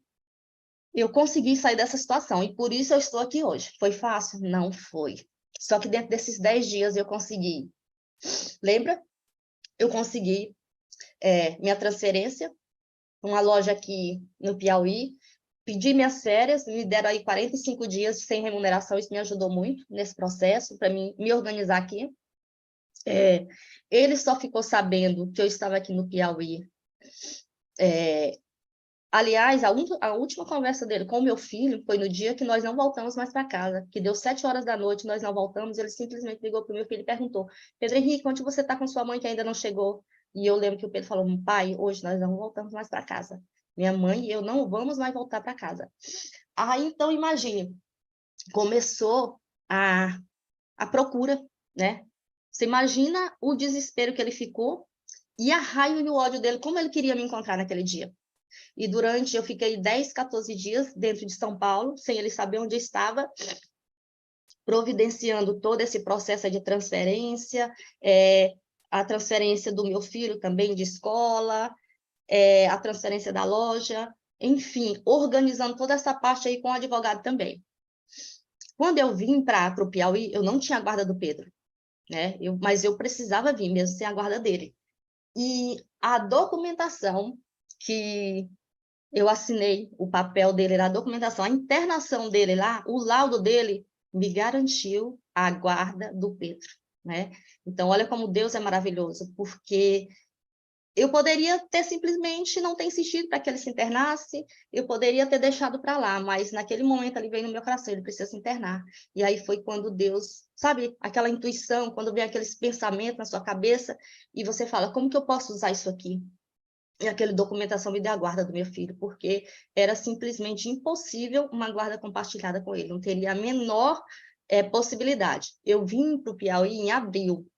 C: eu consegui sair dessa situação, e por isso eu estou aqui hoje. Foi fácil? Não foi. Só que dentro desses 10 dias eu consegui. Lembra? Eu consegui minha transferência, uma loja aqui no Piauí, pedi minhas férias, me deram aí 45 dias sem remuneração, isso me ajudou muito nesse processo, para mim me organizar aqui. Ele só ficou sabendo que eu estava aqui no Piauí. Aliás, a última conversa dele com o meu filho foi no dia que nós não voltamos mais para casa, que deu 7 horas da noite, nós não voltamos, ele simplesmente ligou para o meu filho e perguntou: Pedro Henrique, onde você está com sua mãe que ainda não chegou? E eu lembro que o Pedro falou: pai, hoje nós não voltamos mais para casa. Minha mãe e eu não vamos mais voltar para casa. Aí, então, imagine, começou a procura, né? Você imagina o desespero que ele ficou e a raiva e o ódio dele, como ele queria me encontrar naquele dia. E eu fiquei 10, 14 dias dentro de São Paulo, sem ele saber onde eu estava, providenciando todo esse processo de transferência, a transferência do meu filho também de escola, a transferência da loja, enfim, organizando toda essa parte aí com o advogado também. Quando eu vim para o Piauí, eu não tinha a guarda do Pedro, né? Mas eu precisava vir mesmo sem a guarda dele. E a documentação que eu assinei, o papel dele lá, a documentação, a internação dele lá, o laudo dele me garantiu a guarda do Pedro, né? Então, olha como Deus é maravilhoso, porque eu poderia ter simplesmente não ter insistido para que ele se internasse, eu poderia ter deixado para lá, mas naquele momento ali veio no meu coração, ele precisa se internar. E aí foi quando Deus, sabe, aquela intuição, quando vem aqueles pensamentos na sua cabeça, e você fala, como que eu posso usar isso aqui? E aquela documentação me deu a guarda do meu filho, porque era simplesmente impossível uma guarda compartilhada com ele, não teria a menor possibilidade. Eu vim para o Piauí em abril.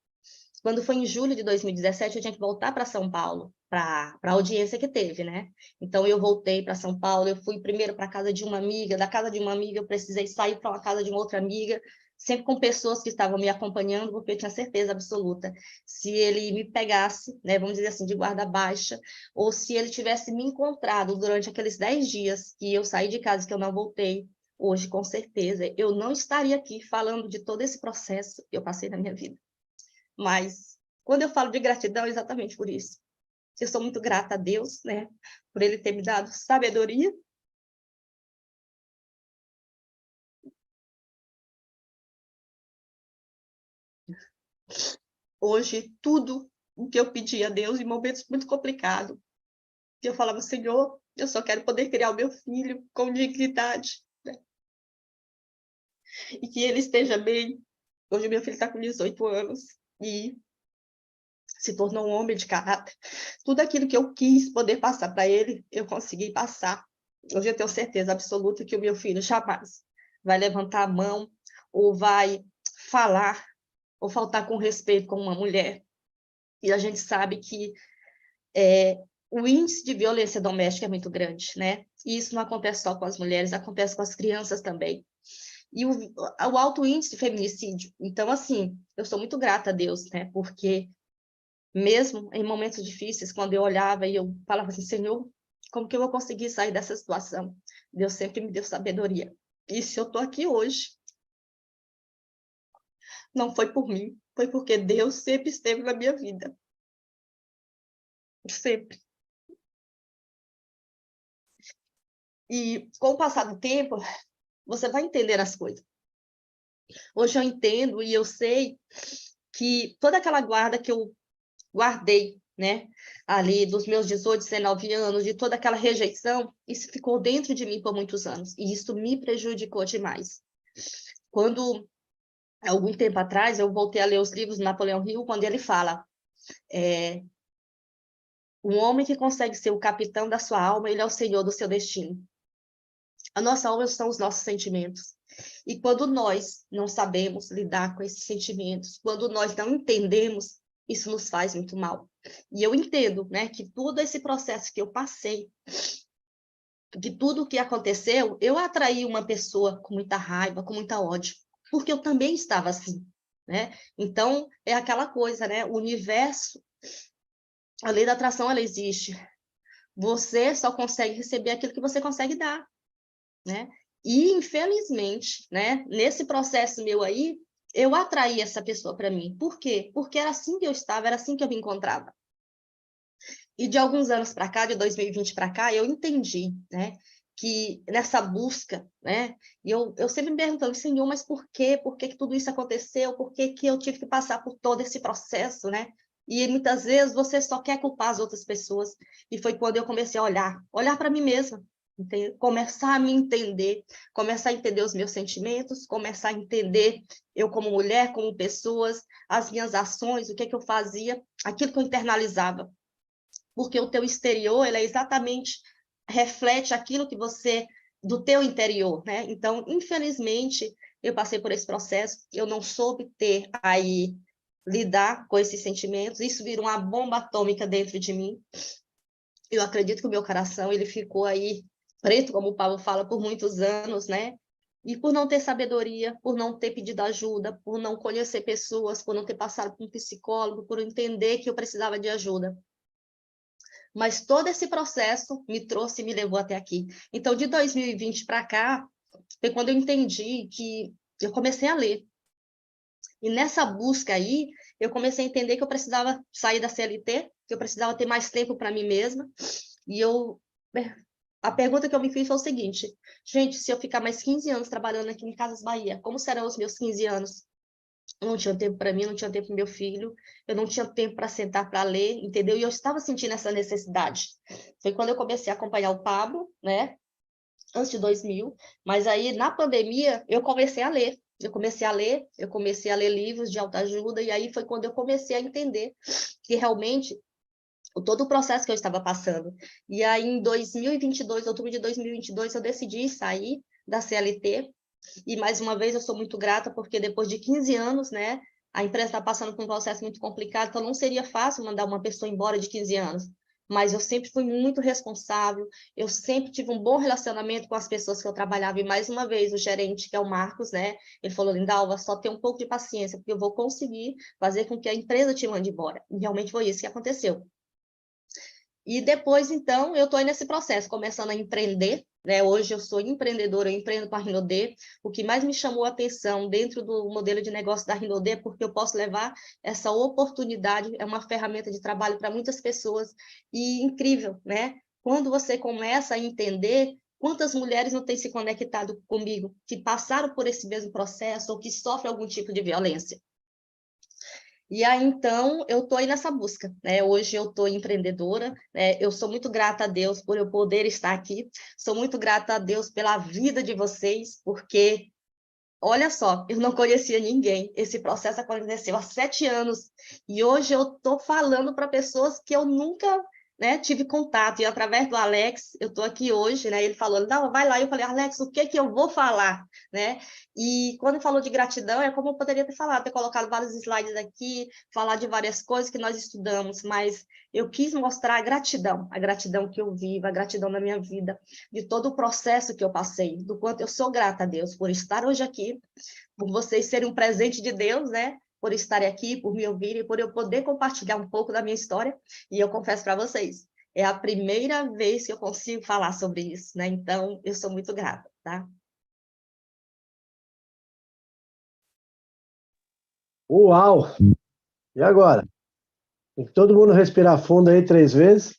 C: Quando foi em julho de 2017, eu tinha que voltar para São Paulo, para a audiência que teve, né? Então, eu voltei para São Paulo, eu fui primeiro para a casa de uma amiga, da casa de uma amiga eu precisei sair para a casa de uma outra amiga, sempre com pessoas que estavam me acompanhando, porque eu tinha certeza absoluta, se ele me pegasse, né, vamos dizer assim, de guarda baixa, ou se ele tivesse me encontrado durante aqueles 10 dias que eu saí de casa, que eu não voltei, hoje, com certeza, eu não estaria aqui falando de todo esse processo que eu passei na minha vida. Mas quando eu falo de gratidão, é exatamente por isso. Eu sou muito grata a Deus, né, por Ele ter me dado sabedoria. Hoje, tudo o que eu pedi a Deus em momentos muito complicados, eu falava, Senhor, eu só quero poder criar o meu filho com dignidade, né? E que ele esteja bem. Hoje, meu filho está com 18 anos e se tornou um homem de caráter. Tudo aquilo que eu quis poder passar para ele, eu consegui passar. Hoje eu tenho certeza absoluta que o meu filho jamais vai levantar a mão ou vai falar ou faltar com respeito com uma mulher. E a gente sabe que o índice de violência doméstica é muito grande, né? E isso não acontece só com as mulheres, acontece com as crianças também. E o alto índice de feminicídio. Então, assim, eu sou muito grata a Deus, né? Porque mesmo em momentos difíceis, quando eu olhava e eu falava assim, Senhor, como que eu vou conseguir sair dessa situação? Deus sempre me deu sabedoria. E se eu estou aqui hoje, não foi por mim, foi porque Deus sempre esteve na minha vida. Sempre. E com o passar do tempo, você vai entender as coisas. Hoje eu entendo e eu sei que toda aquela guarda que eu guardei né? Ali dos meus 18, 19 anos, de toda aquela rejeição, isso ficou dentro de mim por muitos anos. E isso me prejudicou demais. Quando, algum tempo atrás, eu voltei a ler os livros do Napoleão Hill, quando ele fala, um homem que consegue ser o capitão da sua alma, ele é o senhor do seu destino. A nossa alma são os nossos sentimentos. E quando nós não sabemos lidar com esses sentimentos, quando nós não entendemos, isso nos faz muito mal. E eu entendo, né, que todo esse processo que eu passei, que tudo o que aconteceu, eu atraí uma pessoa com muita raiva, com muita ódio, porque eu também estava assim, né? Então, é aquela coisa, né? O universo, a lei da atração, ela existe. Você só consegue receber aquilo que você consegue dar, né? E, infelizmente, né, nesse processo meu aí, eu atraí essa pessoa para mim. Por quê? Porque era assim que eu estava, era assim que eu me encontrava. E de alguns anos para cá, de 2020 para cá, eu entendi, né, que nessa busca, né, e eu sempre me perguntando, Senhor, mas por quê? Por que que tudo isso aconteceu? Por que que eu tive que passar por todo esse processo, né? E muitas vezes você só quer culpar as outras pessoas. E foi quando eu comecei a olhar para mim mesma, começar a me entender, começar a entender os meus sentimentos, começar a entender eu como mulher, como pessoas, as minhas ações, o que que eu fazia, aquilo que eu internalizava. Porque o teu exterior, ele é exatamente, reflete aquilo que você, do teu interior, né? Então, infelizmente, eu passei por esse processo, eu não soube ter aí, lidar com esses sentimentos, isso virou uma bomba atômica dentro de mim. Eu acredito que o meu coração, ele ficou aí preto, como o Paulo fala, por muitos anos, né? E por não ter sabedoria, por não ter pedido ajuda, por não conhecer pessoas, por não ter passado por um psicólogo, por entender que eu precisava de ajuda. Mas todo esse processo me trouxe e me levou até aqui. Então, de 2020 para cá, foi quando eu entendi que eu comecei a ler. E nessa busca aí, eu comecei a entender que eu precisava sair da CLT, que eu precisava ter mais tempo para mim mesma. E a pergunta que eu me fiz foi o seguinte, gente, se eu ficar mais 15 anos trabalhando aqui em Casas Bahia, como serão os meus 15 anos? Eu não tinha tempo para mim, não tinha tempo para meu filho, eu não tinha tempo para sentar para ler, entendeu? E eu estava sentindo essa necessidade. Foi quando eu comecei a acompanhar o Pablo, né? Antes de 2000, mas aí na pandemia eu comecei a ler. Eu comecei a ler livros de autoajuda, e aí foi quando eu comecei a entender que realmente todo o processo que eu estava passando. E aí em 2022, outubro de 2022, eu decidi sair da CLT. E, mais uma vez, eu sou muito grata, porque depois de 15 anos, né, a empresa está passando por um processo muito complicado, então não seria fácil mandar uma pessoa embora de 15 anos. Mas eu sempre fui muito responsável, eu sempre tive um bom relacionamento com as pessoas que eu trabalhava. E, mais uma vez, o gerente, que é o Marcos, né, ele falou, Lindalva, só tem um pouco de paciência, porque eu vou conseguir fazer com que a empresa te mande embora. E realmente foi isso que aconteceu. E depois, então, eu estou aí nesse processo, começando a empreender, né? Hoje eu sou empreendedora, eu empreendo com a Rinode. O que mais me chamou a atenção dentro do modelo de negócio da Rinode é porque eu posso levar essa oportunidade, é uma ferramenta de trabalho para muitas pessoas, e incrível, né? Quando você começa a entender quantas mulheres não têm se conectado comigo, que passaram por esse mesmo processo ou que sofrem algum tipo de violência. E aí, então, eu estou aí nessa busca, né? Hoje eu estou empreendedora, né? Eu sou muito grata a Deus por eu poder estar aqui, sou muito grata a Deus pela vida de vocês, porque, olha só, eu não conhecia ninguém, esse processo aconteceu há 7 anos, e hoje eu estou falando para pessoas que eu nunca, né, tive contato, e através do Alex, eu estou aqui hoje, né, ele falou, não, vai lá, e eu falei, Alex, o que que eu vou falar, né, e quando falou de gratidão, é como eu poderia ter falado, ter colocado vários slides aqui, falar de várias coisas que nós estudamos, mas eu quis mostrar a gratidão que eu vivo, a gratidão da minha vida, de todo o processo que eu passei, do quanto eu sou grata a Deus por estar hoje aqui, por vocês serem um presente de Deus, né? Por estarem aqui, por me ouvirem, por eu poder compartilhar um pouco da minha história. E eu confesso para vocês, é a primeira vez que eu consigo falar sobre isso, né? Então, eu sou muito grata, tá?
A: Uau! E agora? Tem que todo mundo respirar fundo aí 3 vezes.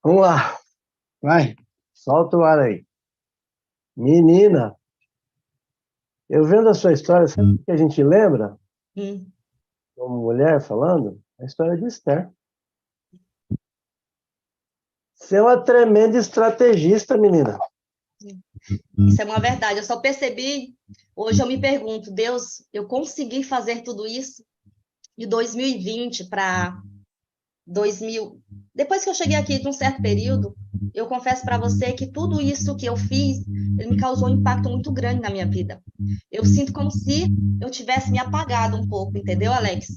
A: Vamos lá. Vai. Solta o ar aí. Menina, eu vendo a sua história, sabe o que a gente lembra?
C: Hum.
A: Como mulher falando? A história de Esther. Você é uma tremenda estrategista, menina.
C: Isso é uma verdade. Eu só percebi, hoje eu me pergunto, Deus, eu consegui fazer tudo isso de 2020 para 2000. Depois que eu cheguei aqui de um certo período, eu confesso para você que tudo isso que eu fiz, ele me causou um impacto muito grande na minha vida. Eu sinto como se eu tivesse me apagado um pouco, entendeu, Alex?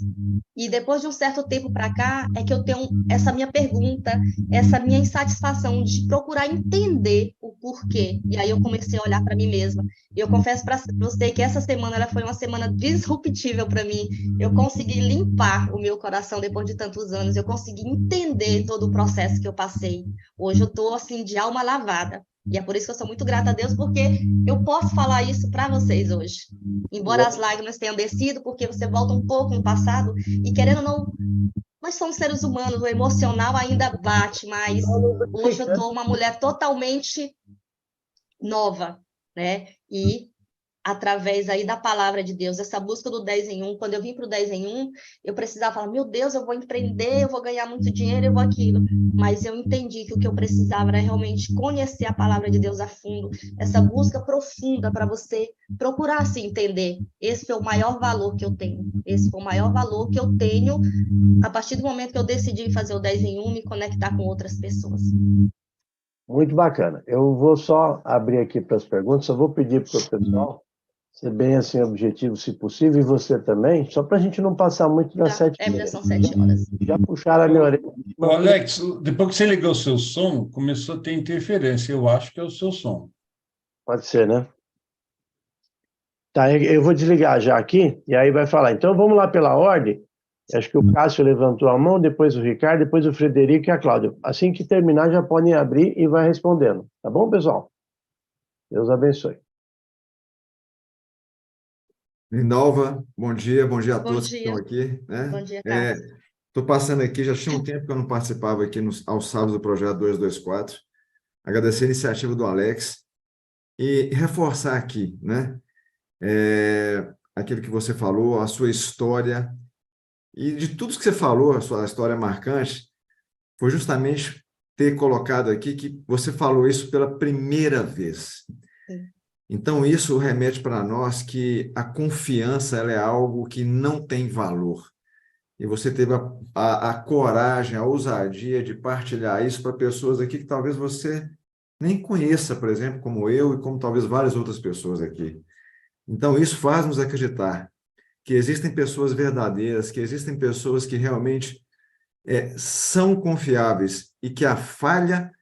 C: E depois de um certo tempo para cá, é que eu tenho essa minha pergunta, essa minha insatisfação de procurar entender o porquê. E aí eu comecei a olhar para mim mesma. E eu confesso para você que essa semana ela foi uma semana disruptível para mim. Eu consegui limpar o meu coração depois de tantos anos. Eu consegui entender todo o processo que eu passei. Hoje eu estou assim de alma lavada. E é por isso que eu sou muito grata a Deus, porque eu posso falar isso para vocês hoje. Embora as lágrimas tenham descido, porque você volta um pouco no passado, e querendo ou não, nós somos seres humanos, o emocional ainda bate, mas hoje eu estou uma mulher totalmente nova, né? E através aí da palavra de Deus, essa busca do 10 em 1, quando eu vim para o 10 em 1, eu precisava falar, meu Deus, eu vou empreender, eu vou ganhar muito dinheiro, eu vou aquilo. Mas eu entendi que o que eu precisava era realmente conhecer a palavra de Deus a fundo, essa busca profunda para você procurar se entender. Esse foi o maior valor que eu tenho. Esse foi o maior valor que eu tenho a partir do momento que eu decidi fazer o 10 em 1, me conectar com outras pessoas.
A: Muito bacana. Eu vou só abrir aqui para as perguntas, só vou pedir para o pessoal ser bem assim objetivo, se possível, e você também, só para a gente não passar muito das 7h30.
C: Já são 7 horas.
A: Já puxaram a minha orelha.
D: Ô, Alex, depois que você ligou o seu som, começou a ter interferência. Eu acho que é o seu som.
A: Pode ser, né? Tá, eu vou desligar já aqui, e aí vai falar. Então, vamos lá pela ordem. Acho que o Cássio levantou a mão, depois o Ricardo, depois o Frederico e a Cláudia. Assim que terminar, já podem abrir e vai respondendo. Tá bom, pessoal? Deus abençoe.
E: Lindalva, bom dia a
C: Bom
E: todos que estão
C: dia.
E: aqui, né?
C: Bom dia, Carlos.
E: Estou passando aqui, já tinha um tempo que eu não participava aqui aos sábados do Projeto 224. Agradecer a iniciativa do Alex e reforçar aqui, né? Aquilo que você falou, a sua história, e de tudo que você falou, a sua história marcante, foi justamente ter colocado aqui que você falou isso pela primeira vez.
C: Sim.
E: Então, isso remete para nós que a confiança ela é algo que não tem valor. E você teve a coragem, a ousadia de partilhar isso para pessoas aqui que talvez você nem conheça, por exemplo, como eu e como talvez várias outras pessoas aqui. Então, isso faz-nos acreditar que existem pessoas verdadeiras, que existem pessoas que realmente são confiáveis e que a falha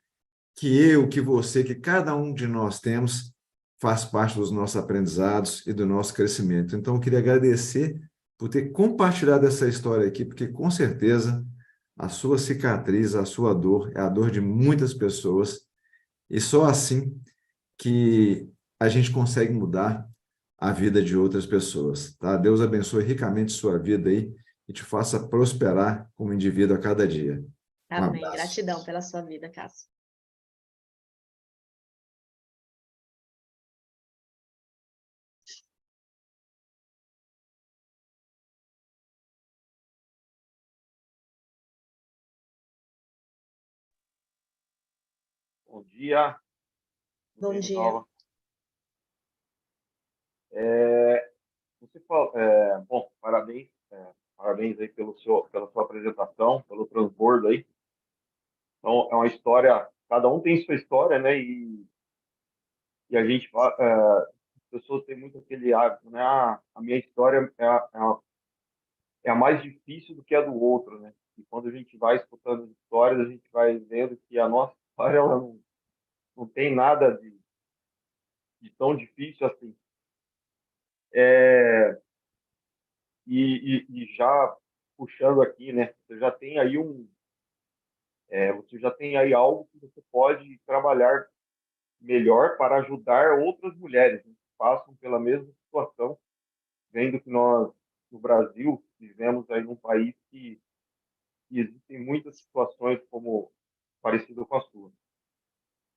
E: que eu, que você, que cada um de nós temos, faz parte dos nossos aprendizados e do nosso crescimento. Então, eu queria agradecer por ter compartilhado essa história aqui, porque, com certeza, a sua cicatriz, a sua dor, é a dor de muitas pessoas, e só assim que a gente consegue mudar a vida de outras pessoas, tá? Deus abençoe ricamente sua vida aí e te faça prosperar como indivíduo a cada dia. Um
C: Amém.
E: abraço.
C: Gratidão pela sua vida, Cássio.
F: Bom dia.
C: Bom dia.
F: Nova. Você fala, bom, parabéns, parabéns aí pela sua apresentação, pelo transbordo aí. Então, é uma história, cada um tem sua história, né? E a gente, as pessoas têm muito aquele hábito, né? A minha história é a mais difícil do que a do outro, né? E quando a gente vai escutando as histórias, a gente vai vendo que a nossa história ela não tem nada de tão difícil assim. E já puxando aqui, né? Você já tem aí você já tem aí algo que você pode trabalhar melhor para ajudar outras mulheres, né, que passam pela mesma situação, vendo que nós no Brasil vivemos aí num país que existem muitas situações como parecido com a sua.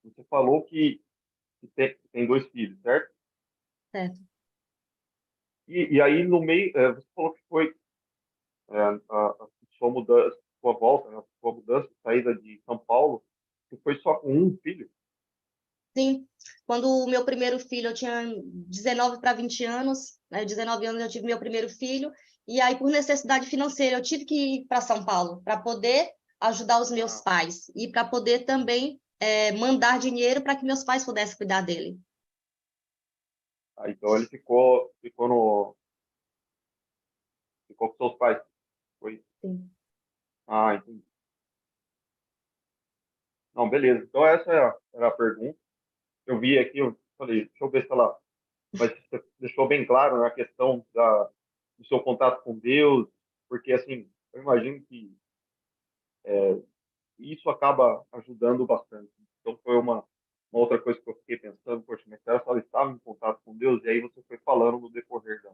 F: Você falou que tem 2 filhos, certo?
C: Certo.
F: E aí no meio você falou que foi a sua mudança, sua volta, né, sua mudança, saída de São Paulo Você foi só com um filho?
C: Sim, quando o meu primeiro filho, eu tinha 19 para 20 anos, né? 19 anos eu tive meu primeiro filho, e aí, por necessidade financeira, eu tive que ir para São Paulo para poder ajudar os meus pais e para poder também mandar dinheiro para que meus pais pudessem cuidar dele.
F: Então ele ficou com seus pais. Foi?
C: Sim.
F: Entendi. Não, beleza. Então essa era a pergunta. Eu vi aqui, eu falei, deixa eu ver se ela... Mas você deixou bem claro, né, a questão do seu contato com Deus, porque, assim, eu imagino que isso acaba ajudando bastante. Então foi uma outra coisa que eu fiquei pensando, poxa, mas será que ela estava em contato com Deus? E aí você foi falando no decorrer da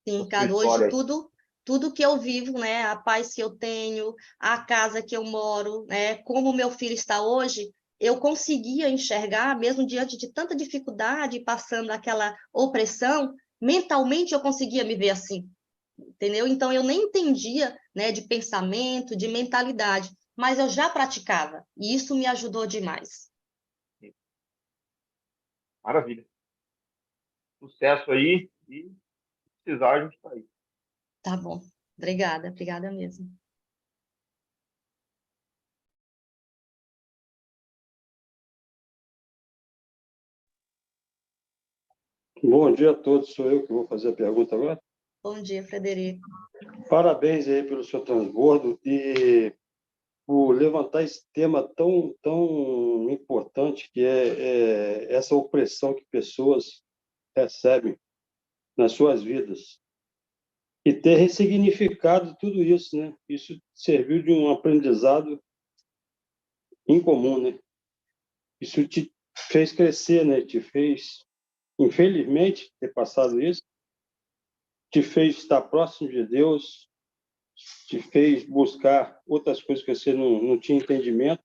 C: Sim,
F: sua
C: Ricardo, hoje
F: história.
C: tudo que eu vivo, né, a paz que eu tenho, a casa que eu moro, né, como meu filho está hoje, eu conseguia enxergar, mesmo diante de tanta dificuldade, passando aquela opressão, mentalmente eu conseguia me ver assim, entendeu? Então eu nem entendia, né, de pensamento, de mentalidade, mas eu já praticava, e isso me ajudou demais.
F: Maravilha. Sucesso aí e se precisar, a gente está aí.
C: Tá bom. Obrigada mesmo.
G: Bom dia a todos, sou eu que vou fazer a pergunta agora.
C: Bom dia, Frederico.
G: Parabéns aí pelo seu transbordo e por levantar esse tema tão importante que é essa opressão que pessoas recebem nas suas vidas e ter ressignificado tudo isso, né? Isso serviu de um aprendizado incomum, né? Isso te fez crescer, né? Te fez, infelizmente, ter passado isso, te fez estar próximo de Deus, te fez buscar outras coisas que você não tinha entendimento,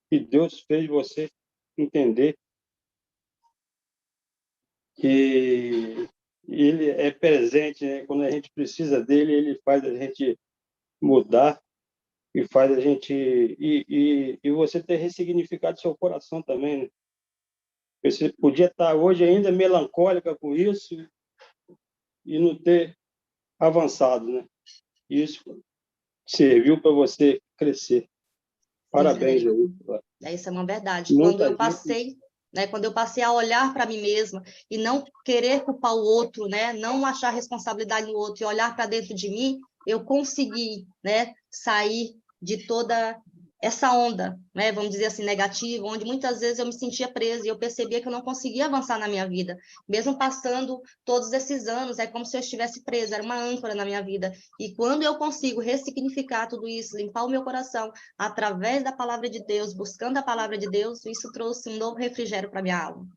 G: e Deus fez você entender que Ele é presente, né? Quando a gente precisa dele, Ele faz a gente mudar e faz a gente... E você ter ressignificado seu coração também, né? Você podia estar hoje ainda melancólica com isso e não ter avançado, né? Isso serviu para você crescer. Parabéns
C: Frederico.
G: aí.
C: Isso é uma verdade.
G: Muita gente...
C: Quando eu passei a olhar para mim mesma e não querer culpar o outro, né, não achar responsabilidade no outro e olhar para dentro de mim, eu consegui, né, sair de toda essa onda, né, vamos dizer assim, negativa, onde muitas vezes eu me sentia presa e eu percebia que eu não conseguia avançar na minha vida. Mesmo passando todos esses anos, é como se eu estivesse presa, era uma âncora na minha vida. E quando eu consigo ressignificar tudo isso, limpar o meu coração, através da palavra de Deus, buscando a palavra de Deus, isso trouxe um novo refrigério para minha alma.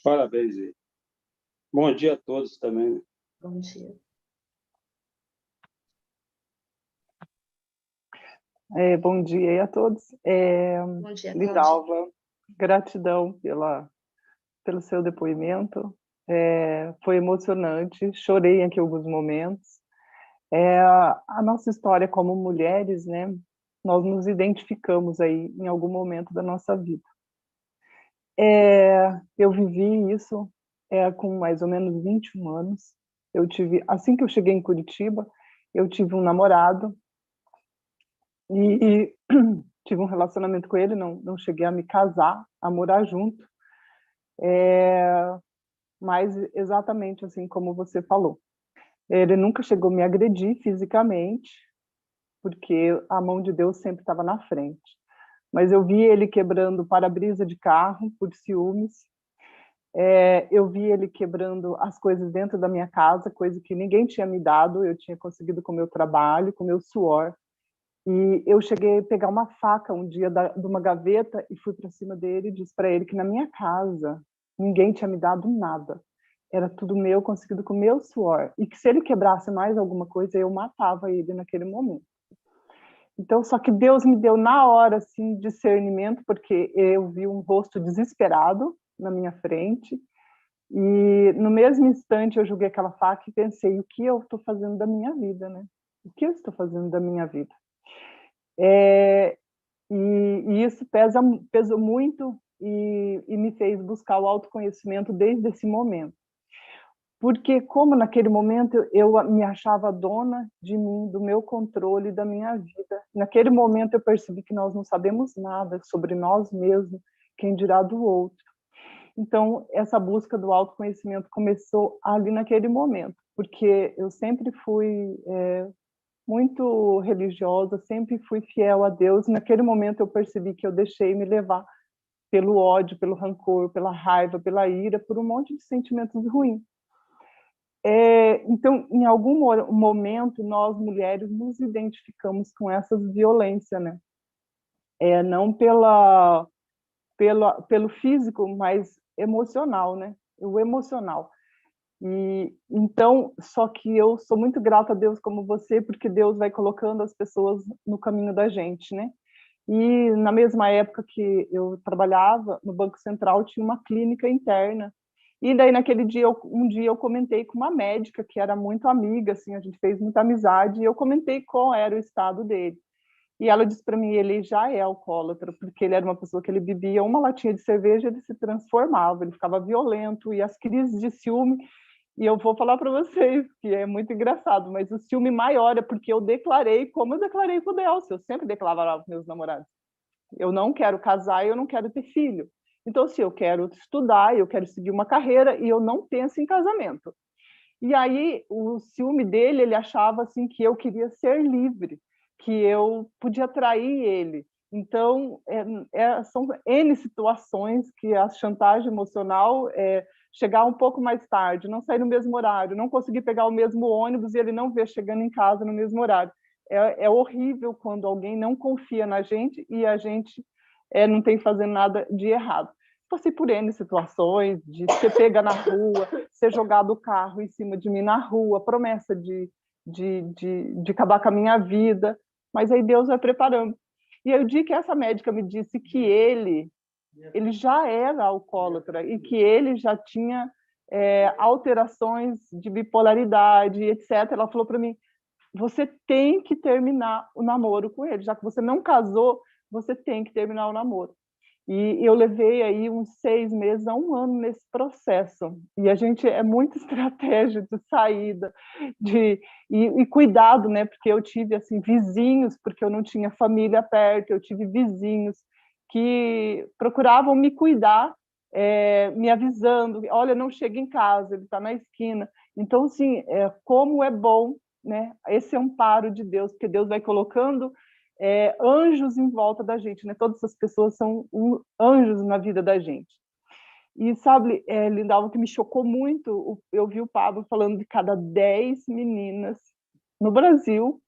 G: Parabéns aí. Bom dia a todos também.
C: Bom dia.
H: Bom dia aí a todos.
C: Bom dia, Cláudia.
H: Lindalva, gratidão pelo seu depoimento. Foi emocionante, chorei aqui em alguns momentos. A nossa história como mulheres, né? Nós nos identificamos aí em algum momento da nossa vida. Eu vivi isso com mais ou menos 21 anos. Assim que eu cheguei em Curitiba, eu tive um namorado e tive um relacionamento com ele, não cheguei a me casar, a morar junto, mas exatamente assim como você falou. Ele nunca chegou a me agredir fisicamente, porque a mão de Deus sempre estava na frente. Mas eu vi ele quebrando para-brisa de carro por ciúmes, eu vi ele quebrando as coisas dentro da minha casa, coisa que ninguém tinha me dado, eu tinha conseguido com o meu trabalho, com o meu suor. E eu cheguei a pegar uma faca um dia de uma gaveta e fui para cima dele e disse para ele que na minha casa ninguém tinha me dado nada. Era tudo meu, conseguido com o meu suor. E que se ele quebrasse mais alguma coisa, eu matava ele naquele momento. Então, só que Deus me deu na hora, assim, discernimento, porque eu vi um rosto desesperado na minha frente. E no mesmo instante eu joguei aquela faca e pensei, o que eu estou fazendo da minha vida, né? O que eu estou fazendo da minha vida? E E isso pesou muito e me fez buscar o autoconhecimento desde esse momento. Porque como naquele momento eu me achava dona de mim, do meu controle, da minha vida. Naquele momento eu percebi que nós não sabemos nada sobre nós mesmos, quem dirá do outro. Então, essa busca do autoconhecimento começou ali naquele momento, porque eu sempre fui muito religiosa, sempre fui fiel a Deus. Naquele momento eu percebi que eu deixei me levar pelo ódio, pelo rancor, pela raiva, pela ira, por um monte de sentimentos ruins. Então, em algum momento, nós mulheres nos identificamos com essas violências, né? Não pelo físico, mas emocional, né? O emocional. E então, só que eu sou muito grata a Deus como você, porque Deus vai colocando as pessoas no caminho da gente, né? E na mesma época que eu trabalhava no Banco Central, tinha uma clínica interna. E daí naquele dia, um dia eu comentei com uma médica que era muito amiga, assim, a gente fez muita amizade, e eu comentei qual era o estado dele. E ela disse para mim, ele já é alcoólatra, porque ele era uma pessoa que ele bebia uma latinha de cerveja, ele se transformava, ele ficava violento, e as crises de ciúme. E eu vou falar para vocês que é muito engraçado, mas o ciúme maior é porque eu declarei, como eu declarei com o Delcio, eu sempre declarava para meus namorados, eu não quero casar e eu não quero ter filho. Então, se eu quero estudar, eu quero seguir uma carreira e eu não penso em casamento. E aí, o ciúme dele, ele achava assim que eu queria ser livre, que eu podia trair ele. Então, são N situações que a chantagem emocional chegar um pouco mais tarde, não sair no mesmo horário, não conseguir pegar o mesmo ônibus e ele não ver chegando em casa no mesmo horário. É horrível quando alguém não confia na gente e a gente não tem que fazer nada de errado. Passei por N situações, de ser pega na rua, ser jogado o carro em cima de mim na rua, promessa de acabar com a minha vida, mas aí Deus vai preparando. E aí, o dia que essa médica me disse que ele já era alcoólatra e que ele já tinha alterações de bipolaridade, etc., ela falou para mim, você tem que terminar o namoro com ele, já que você não casou, você tem que terminar o namoro. E eu levei aí uns 6 meses a 1 ano nesse processo. E a gente muita estratégia de saída, e cuidado, né? Porque eu tive assim vizinhos, porque eu não tinha família perto, eu tive vizinhos que procuravam me cuidar, me avisando, olha, não chega em casa, ele está na esquina. Então, assim, como é bom, né? Esse amparo de Deus, porque Deus vai colocando anjos em volta da gente, né? Todas essas pessoas são anjos na vida da gente. E sabe, Lindalva, que me chocou muito, eu vi o Pablo falando de cada 10 meninas no Brasil,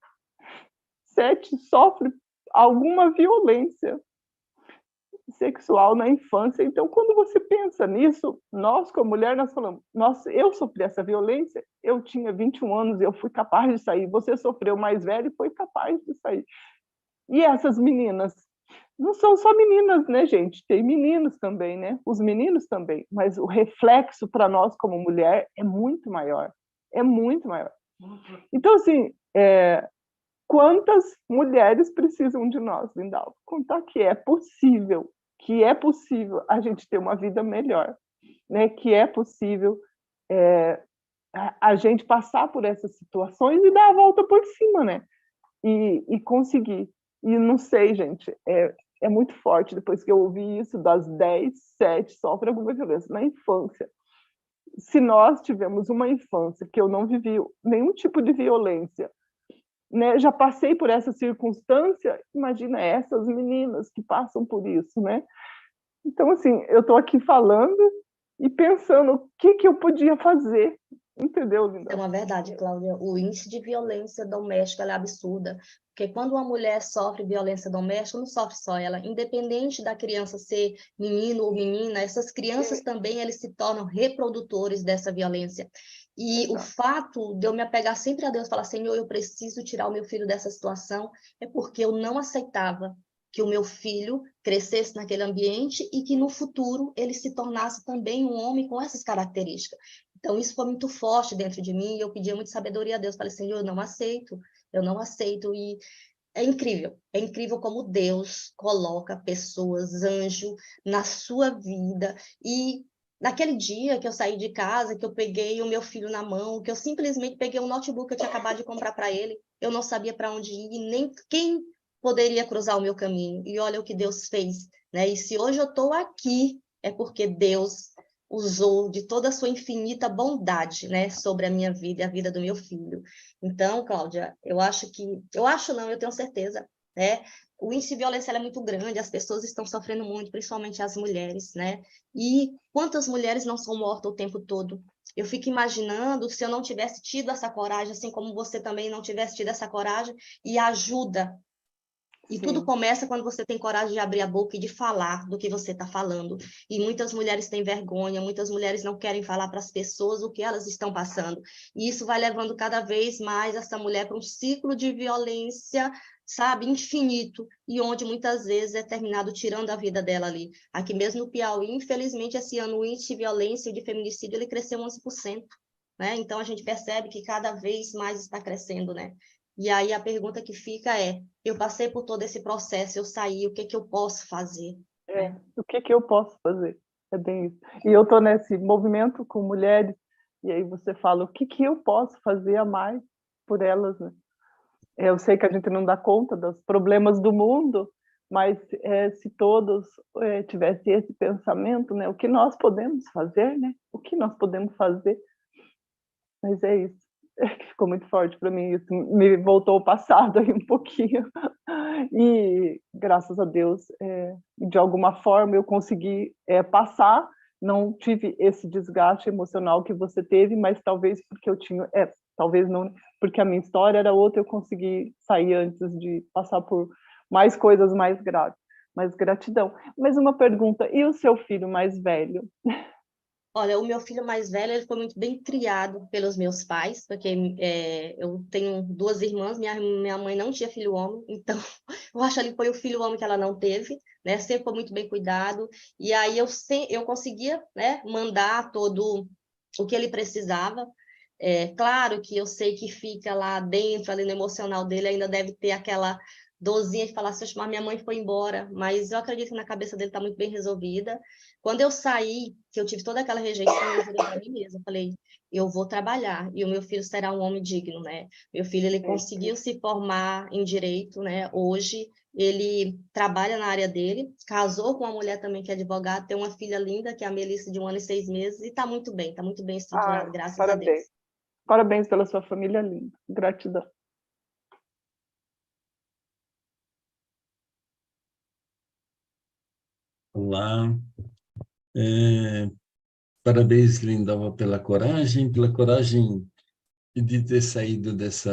H: 7 sofrem alguma violência sexual na infância. Então, quando você pensa nisso, nós, como mulher, nós falamos, nossa, eu sofri essa violência, eu tinha 21 anos e eu fui capaz de sair, você sofreu mais velho e foi capaz de sair. E essas meninas, não são só meninas, né, gente? Tem meninos também, né? Os meninos também. Mas o reflexo para nós como mulher é muito maior. É muito maior. Então, assim, quantas mulheres precisam de nós, Lindalva? Contar que é possível a gente ter uma vida melhor, né? Que é possível a gente passar por essas situações e dar a volta por cima, né? E conseguir. E não sei, gente, é muito forte. Depois que eu ouvi isso, das 10, 7 sofrem alguma violência na infância. Se nós tivemos uma infância que eu não vivi nenhum tipo de violência, né, já passei por essa circunstância, imagina essas meninas que passam por isso, né? Então, assim, eu estou aqui falando e pensando o que eu podia fazer. Entendeu, Linda?
C: É uma verdade, Cláudia. O índice de violência doméstica é absurda, porque quando uma mulher sofre violência doméstica, não sofre só ela, independente da criança ser menino ou menina, essas crianças também eles se tornam reprodutores dessa violência. E o fato de eu me apegar sempre a Deus, falar, Senhor, eu preciso tirar o meu filho dessa situação, é porque eu não aceitava que o meu filho crescesse naquele ambiente e que no futuro ele se tornasse também um homem com essas características. Então, isso foi muito forte dentro de mim e eu pedia muita sabedoria a Deus. Falei, Senhor, eu não aceito. E é incrível como Deus coloca pessoas, anjo, na sua vida. E naquele dia que eu saí de casa, que eu peguei o meu filho na mão, que eu simplesmente peguei um notebook que eu tinha acabado de comprar para ele, eu não sabia para onde ir, nem quem poderia cruzar o meu caminho. E olha o que Deus fez, né? E se hoje eu estou aqui, é porque Deus usou de toda a sua infinita bondade, né, sobre a minha vida e a vida do meu filho. Então, Cláudia, eu tenho certeza, né? O índice de violência é muito grande, as pessoas estão sofrendo muito, principalmente as mulheres, né? E quantas mulheres não são mortas o tempo todo? Eu fico imaginando se eu não tivesse tido essa coragem, assim como você também não tivesse tido essa coragem e ajuda. E tudo começa quando você tem coragem de abrir a boca e de falar do que você está falando. E muitas mulheres têm vergonha, muitas mulheres não querem falar para as pessoas o que elas estão passando. E isso vai levando cada vez mais essa mulher para um ciclo de violência, sabe, infinito, e onde muitas vezes é terminado tirando a vida dela ali. Aqui mesmo no Piauí, infelizmente, esse ano o índice de violência e de feminicídio ele cresceu 11%. Né? Então, a gente percebe que cada vez mais está crescendo, né? E aí a pergunta que fica é, eu passei por todo esse processo, eu saí, o que que eu posso fazer?
H: O que que eu posso fazer? É bem isso. E eu estou nesse movimento com mulheres, e aí você fala, o que que eu posso fazer a mais por elas, né? Eu sei que a gente não dá conta dos problemas do mundo, mas se todos tivessem esse pensamento, né, o que nós podemos fazer, né? O que nós podemos fazer? Mas é isso. Que ficou muito forte para mim, isso me voltou ao passado aí um pouquinho, e graças a Deus, de alguma forma eu consegui passar, não tive esse desgaste emocional que você teve, mas talvez porque eu tinha, talvez não, porque a minha história era outra, eu consegui sair antes de passar por mais coisas mais graves, mas gratidão. Mas uma pergunta, e o seu filho mais velho?
C: Olha, o meu filho mais velho, ele foi muito bem criado pelos meus pais, porque eu tenho 2 irmãs, minha mãe não tinha filho homem, então eu acho que foi o filho homem que ela não teve, né? Sempre foi muito bem cuidado, e aí eu conseguia, né, mandar todo o que ele precisava. Claro que eu sei que fica lá dentro, ali no emocional dele, ainda deve ter aquela dorzinha de falar assim, mas minha mãe foi embora, mas eu acredito que na cabeça dele está muito bem resolvida. Quando eu saí, que eu tive toda aquela rejeição, eu falei para mim mesma, falei, eu vou trabalhar, e o meu filho será um homem digno, né? Meu filho, ele conseguiu se formar em direito, né? Hoje, ele trabalha na área dele, casou com uma mulher também que é advogada, tem uma filha linda, que é a Melissa, de 1 ano e 6 meses, e está muito bem estruturado, graças a Deus.
H: Parabéns pela sua família linda. Gratidão.
D: Olá. Parabéns, Lindalva, pela coragem de ter saído desse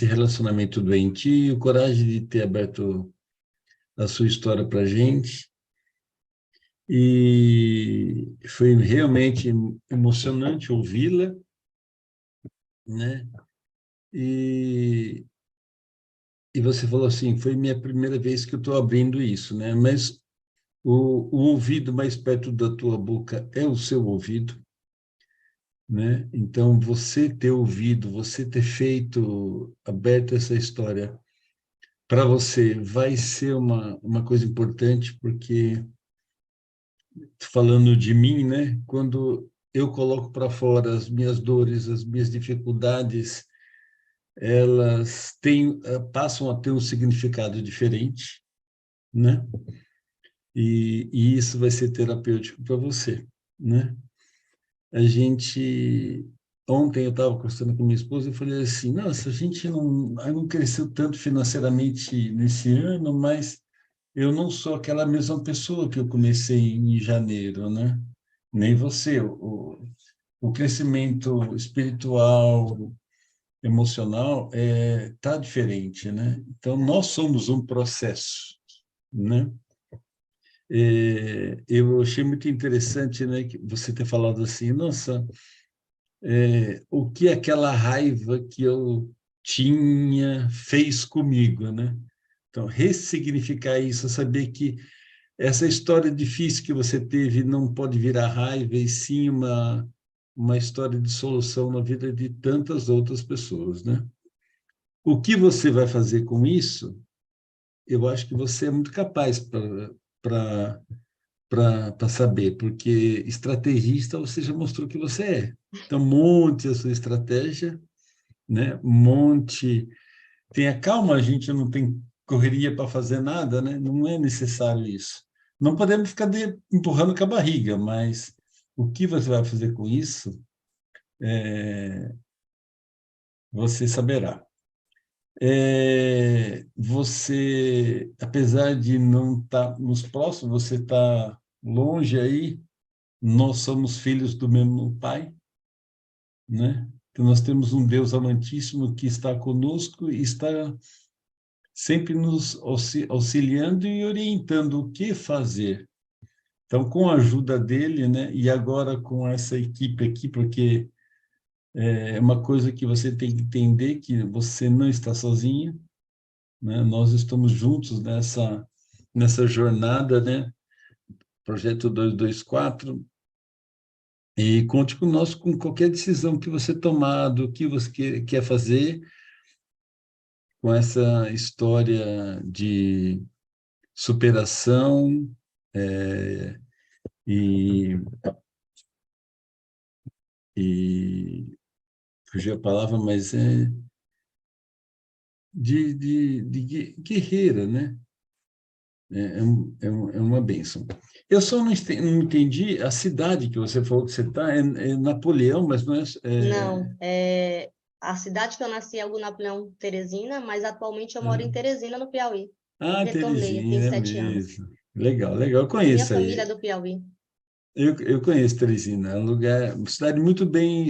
D: relacionamento doentio, coragem de ter aberto a sua história para a gente. E foi realmente emocionante ouvi-la, né? E você falou assim, foi minha primeira vez que eu estou abrindo isso, né? Mas o ouvido mais perto da tua boca é o seu ouvido, né? Então, você ter ouvido, você ter aberto essa história para você, vai ser uma coisa importante, porque, falando de mim, né? Quando eu coloco para fora as minhas dores, as minhas dificuldades, elas passam a ter um significado diferente, né? E isso vai ser terapêutico para você, né? Ontem eu estava conversando com minha esposa e falei assim, nossa, a gente não cresceu tanto financeiramente nesse ano, mas eu não sou aquela mesma pessoa que eu comecei em janeiro, né? Nem você. O crescimento espiritual, emocional, tá diferente, né? Então, nós somos um processo, né? Eu achei muito interessante, né, que você ter falado assim, nossa, o que aquela raiva que eu tinha fez comigo, né? Então, ressignificar isso, saber que essa história difícil que você teve não pode virar raiva, e sim uma história de solução na vida de tantas outras pessoas, né? O que você vai fazer com isso, eu acho que você é muito capaz para saber, porque estrategista você já mostrou que você é. Então, monte a sua estratégia, né? Monte. Tenha calma, a gente não tem correria para fazer nada, né? Não é necessário isso. Não podemos ficar empurrando com a barriga, mas o que você vai fazer com isso, você saberá. Você, apesar de não estar nos próximos, você está longe aí, nós somos filhos do mesmo Pai, né? Então, nós temos um Deus amantíssimo que está conosco e está sempre nos auxiliando e orientando o que fazer. Então, com a ajuda dele, né? E agora com essa equipe aqui, porque é uma coisa que você tem que entender, que você não está sozinho, né? Nós estamos juntos nessa jornada, né? Projeto 224, e conte conosco com qualquer decisão que você tomar, do que você quer fazer, com essa história de superação, é, e fugiu a palavra, mas é de guerreira, né? É uma bênção. Eu só não entendi a cidade que você falou que você está, é Napoleão, mas não é...
C: Não, a cidade que eu nasci é Algo Napoleão, Teresina, mas atualmente eu moro em Teresina, no Piauí. Eu retornei, eu tenho
D: Terezinha, é
C: 7 anos.
D: mesmo. Legal, legal. Eu
C: Mas minha
D: conheço
C: família é
D: aí.
C: do Piauí.
D: Eu conheço Teresina. É um lugar, uma cidade muito bem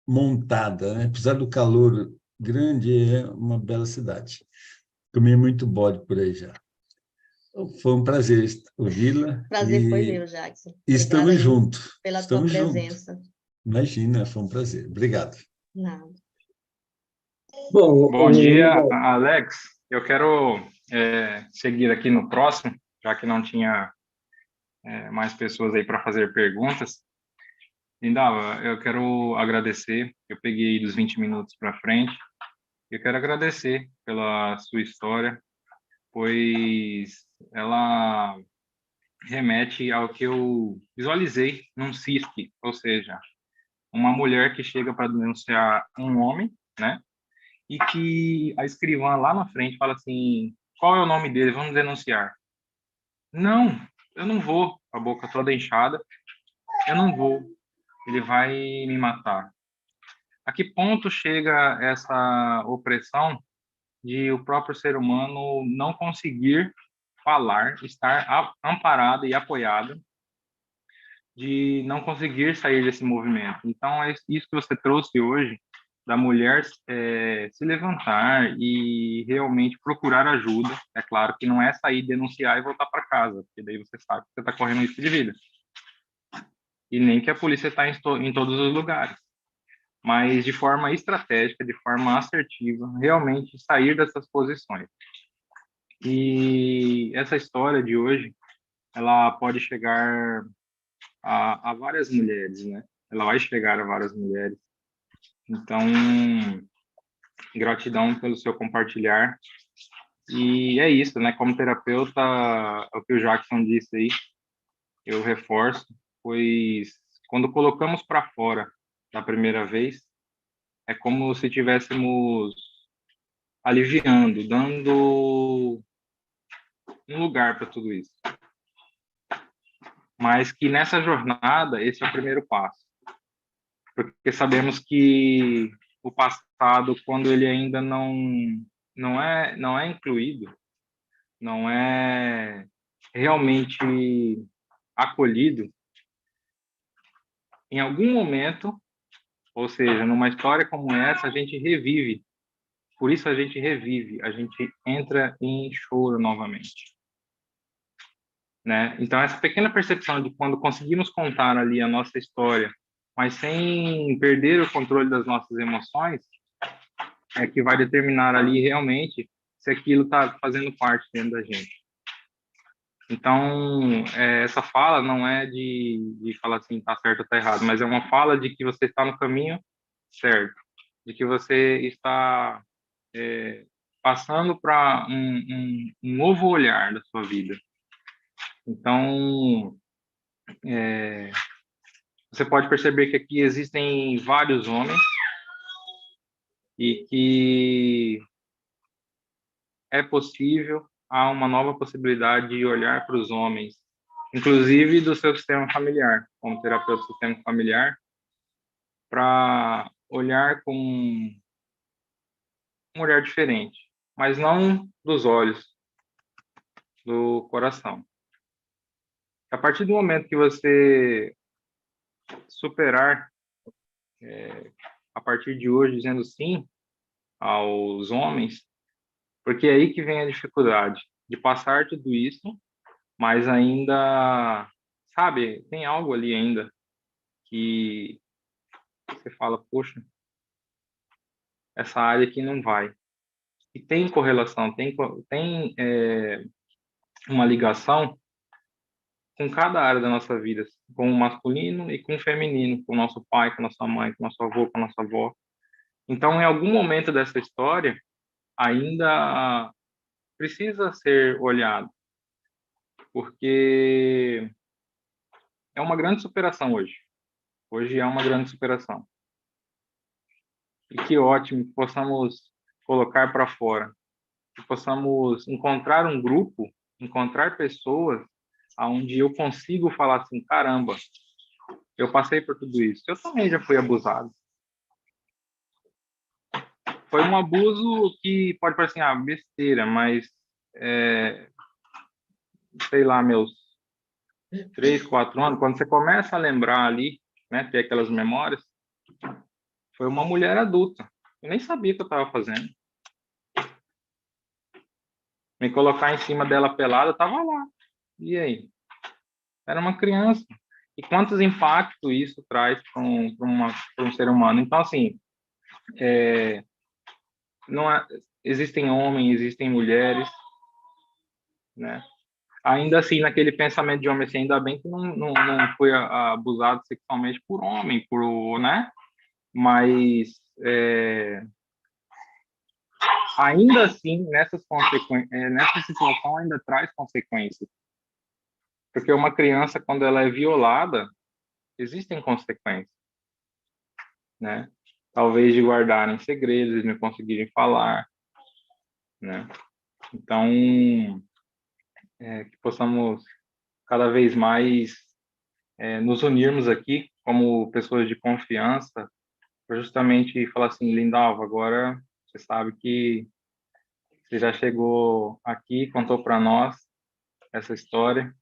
D: montada, né? Apesar do calor grande, é uma bela cidade. Comi muito bode por aí já. Foi um prazer ouvi-la
C: Prazer foi
D: e
C: meu, Jackson. Obrigada
D: estamos
C: aí
D: juntos.
C: pela tua
D: Estamos juntos.
C: presença.
D: Imagina, foi um prazer. Obrigado.
C: Não.
G: Bom,
I: Bom dia, Alex. Eu quero seguir aqui no próximo, já que não tinha mais pessoas aí para fazer perguntas. Lindava, eu quero agradecer. Eu peguei dos 20 minutos para frente. Eu quero agradecer pela sua história, pois ela remete ao que eu visualizei num CISC, ou seja, uma mulher que chega para denunciar um homem, né? E que a escrivã lá na frente fala assim: qual é o nome dele? Vamos denunciar. Não, eu não vou. Com a boca toda inchada, eu não vou. Ele vai me matar. A que ponto chega essa opressão de o próprio ser humano não conseguir falar, estar amparado e apoiado, de não conseguir sair desse movimento? Então, é isso que você trouxe hoje, da mulher se levantar e realmente procurar ajuda. É claro que não é sair, denunciar e voltar para casa, porque daí você sabe que você está correndo risco de vida. E nem que a polícia está em todos os lugares. Mas de forma estratégica, de forma assertiva, realmente sair dessas posições. E essa história de hoje, ela pode chegar a várias mulheres, né? Ela vai chegar a várias mulheres. Então, gratidão pelo seu compartilhar. E é isso, né? Como terapeuta, o que o Jackson disse aí, eu reforço, pois quando colocamos para fora da primeira vez, é como se tivéssemos aliviando, dando um lugar para tudo isso. Mas que nessa jornada, esse é o primeiro passo. Porque sabemos que o passado, quando ele ainda não é incluído, não é realmente acolhido, em algum momento, ou seja, numa história como essa, a gente revive. Por isso a gente revive, a gente entra em choro novamente, né? Então essa pequena percepção de quando conseguimos contar ali a nossa história, mas sem perder o controle das nossas emoções, é que vai determinar ali realmente se aquilo está fazendo parte dentro da gente. Então, essa fala não é de falar assim, tá certo ou tá errado, mas é uma fala de que você está no caminho certo, de que você está passando para um novo olhar da sua vida. Então, você pode perceber que aqui existem vários homens e que é possível, há uma nova possibilidade de olhar para os homens, inclusive do seu sistema familiar, como terapeuta do sistema familiar, para olhar com um olhar diferente, mas não dos olhos, do coração. A partir do momento que você superar, a partir de hoje, dizendo sim aos homens, porque é aí que vem a dificuldade de passar tudo isso, mas ainda, sabe, tem algo ali ainda que você fala, poxa, essa área aqui não vai. E tem correlação, tem uma ligação com cada área da nossa vida, com o masculino e com o feminino, com o nosso pai, com a nossa mãe, com o nosso avô, com a nossa avó. Então, em algum momento dessa história, ainda precisa ser olhado, porque é uma grande superação hoje. Hoje é uma grande superação. E que ótimo que possamos colocar para fora, que possamos encontrar um grupo, encontrar pessoas onde eu consigo falar assim, caramba, eu passei por tudo isso. Eu também já fui abusado. Foi um abuso que pode parecer besteira, mas sei lá, meus 3, 4 anos, quando você começa a lembrar ali, né, ter aquelas memórias, foi uma mulher adulta. Eu nem sabia o que eu estava fazendo. Me colocar em cima dela pelada, eu estava lá. E aí? Era uma criança. E quantos impactos isso traz para um ser humano? Então, assim, existem homens, existem mulheres, né? Ainda assim, naquele pensamento de homem, assim, ainda bem que não foi abusado sexualmente por homem, né? Mas, ainda assim, nessa situação, ainda traz consequências. Porque uma criança, quando ela é violada, existem consequências, né? Talvez de guardarem segredos, de não conseguirem falar, né? Então, que possamos cada vez mais nos unirmos aqui como pessoas de confiança, para justamente falar assim, Lindalva, agora você sabe que você já chegou aqui, contou para nós essa história,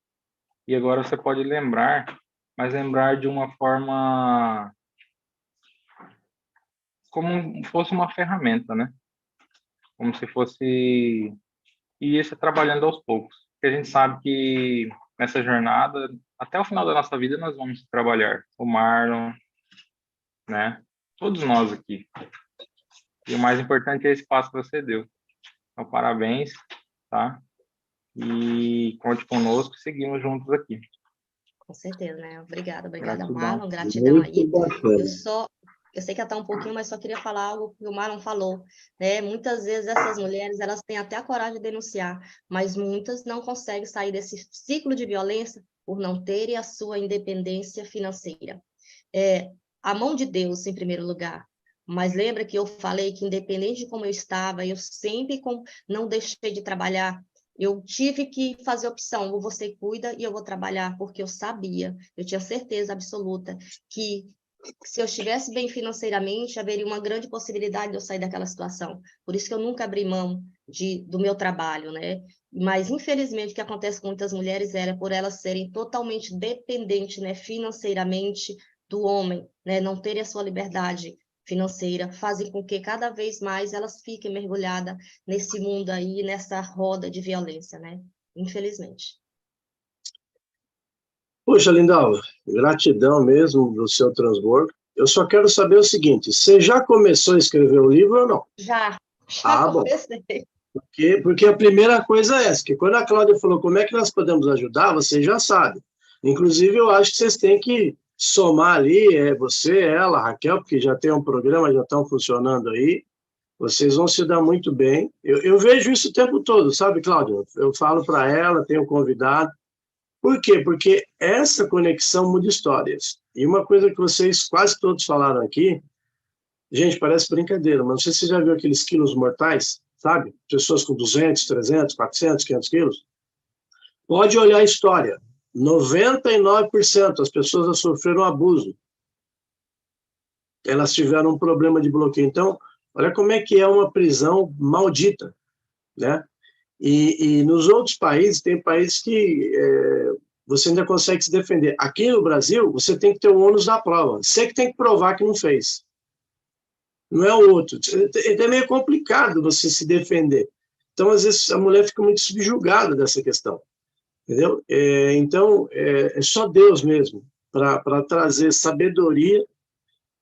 I: e agora você pode lembrar, mas lembrar de uma forma como fosse uma ferramenta, né? Como se fosse ir se trabalhando aos poucos. Porque a gente sabe que nessa jornada, até o final da nossa vida, nós vamos trabalhar. O Marlon, né? Todos nós aqui. E o mais importante é esse passo que você deu. Então, parabéns, tá? E conte conosco, seguimos juntos aqui.
C: Com certeza, né? Obrigada,
I: Gratidão.
C: Marlon, gratidão aí.
A: Bacana.
C: Eu sei que está um pouquinho, mas só queria falar algo que o Marlon falou, né? Muitas vezes essas mulheres, elas têm até a coragem de denunciar, mas muitas não conseguem sair desse ciclo de violência por não terem a sua independência financeira. A mão de Deus, em primeiro lugar. Mas lembra que eu falei que, independente de como eu estava, eu sempre não deixei de trabalhar. Eu tive que fazer opção, ou você cuida e eu vou trabalhar, porque eu sabia, eu tinha certeza absoluta que se eu estivesse bem financeiramente, haveria uma grande possibilidade de eu sair daquela situação. Por isso que eu nunca abri mão do meu trabalho, né? Mas, infelizmente, o que acontece com muitas mulheres era por elas serem totalmente dependentes, né, financeiramente do homem, né? Não terem a sua liberdade financeira, fazem com que cada vez mais elas fiquem mergulhadas nesse mundo aí, nessa roda de violência, né? Infelizmente.
A: Puxa, Lindalva, gratidão mesmo do seu transbordo. Eu só quero saber o seguinte, você já começou a escrever o livro ou não?
C: Já
A: comecei. Porque a primeira coisa é essa, que quando a Cláudia falou como é que nós podemos ajudar, você já sabe. Inclusive, eu acho que vocês têm que somar ali, você, ela, a Raquel, porque já tem um programa, já estão funcionando aí,
J: Vocês vão se dar muito bem. Eu vejo isso o tempo todo, sabe, Cláudio? Eu falo para ela, tenho convidado. Por quê? Porque essa conexão muda histórias. E uma coisa que vocês quase todos falaram aqui, gente, parece brincadeira, mas não sei se você já viu aqueles quilos mortais, sabe? Pessoas com 200, 300, 400, 500 quilos. Pode olhar a história. 99% das pessoas já sofreram abuso. Elas tiveram um problema de bloqueio. Então, olha como é que é uma prisão maldita, né? E nos outros países, tem países que você ainda consegue se defender. Aqui no Brasil, você tem que ter o ônus da prova. Você que tem que provar que não fez. Não é o outro. É meio complicado você se defender. Então, às vezes, a mulher fica muito subjugada dessa questão. Entendeu? Então, é só Deus mesmo para trazer sabedoria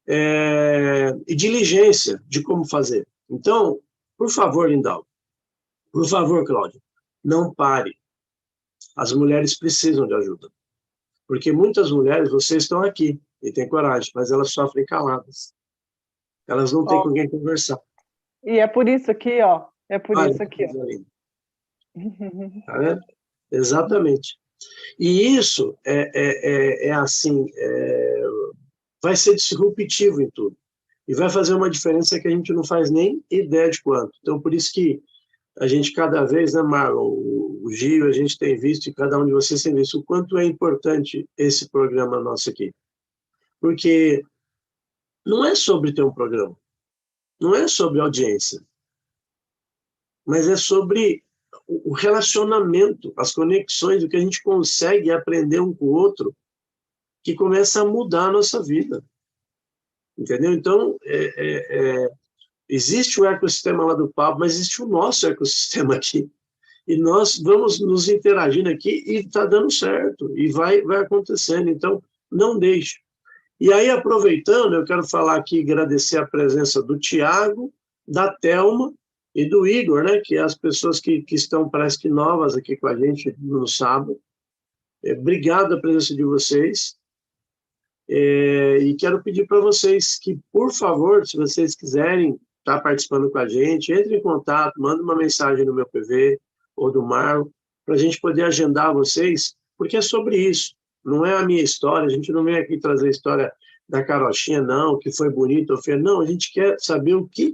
J: e diligência de como fazer. Então, por favor, Lindau, por favor, Cláudio, não pare. As mulheres precisam de ajuda. Porque muitas mulheres, vocês estão aqui e têm coragem, mas elas sofrem caladas. Elas não têm com quem conversar.
H: E é por isso aqui, ó. É por isso aqui.
J: Tá vendo? Exatamente. E isso assim, vai ser disruptivo em tudo. E vai fazer uma diferença que a gente não faz nem ideia de quanto. Então, por isso que a gente cada vez, né, Marlon, o Gil, a gente tem visto, e cada um de vocês tem visto, o quanto é importante esse programa nosso aqui. Porque não é sobre ter um programa, não é sobre audiência, mas é sobre o relacionamento, as conexões, o que a gente consegue aprender um com o outro, que começa a mudar a nossa vida. Entendeu? Então, existe o ecossistema lá do Pablo, mas existe o nosso ecossistema aqui. E nós vamos nos interagindo aqui e está dando certo, e vai acontecendo. Então, não deixe. E aí, aproveitando, eu quero falar aqui, agradecer a presença do Tiago, da Thelma e do Igor, né, que é as pessoas que estão, parece que novas aqui com a gente no sábado. Obrigado a presença de vocês. E quero pedir para vocês que, por favor, se vocês quiserem estar participando com a gente, entre em contato, manda uma mensagem no meu PV ou do Marlon, para a gente poder agendar vocês, porque é sobre isso. Não é a minha história, a gente não vem aqui trazer a história da carochinha, não, que foi bonito ou feio. Não, a gente quer saber o que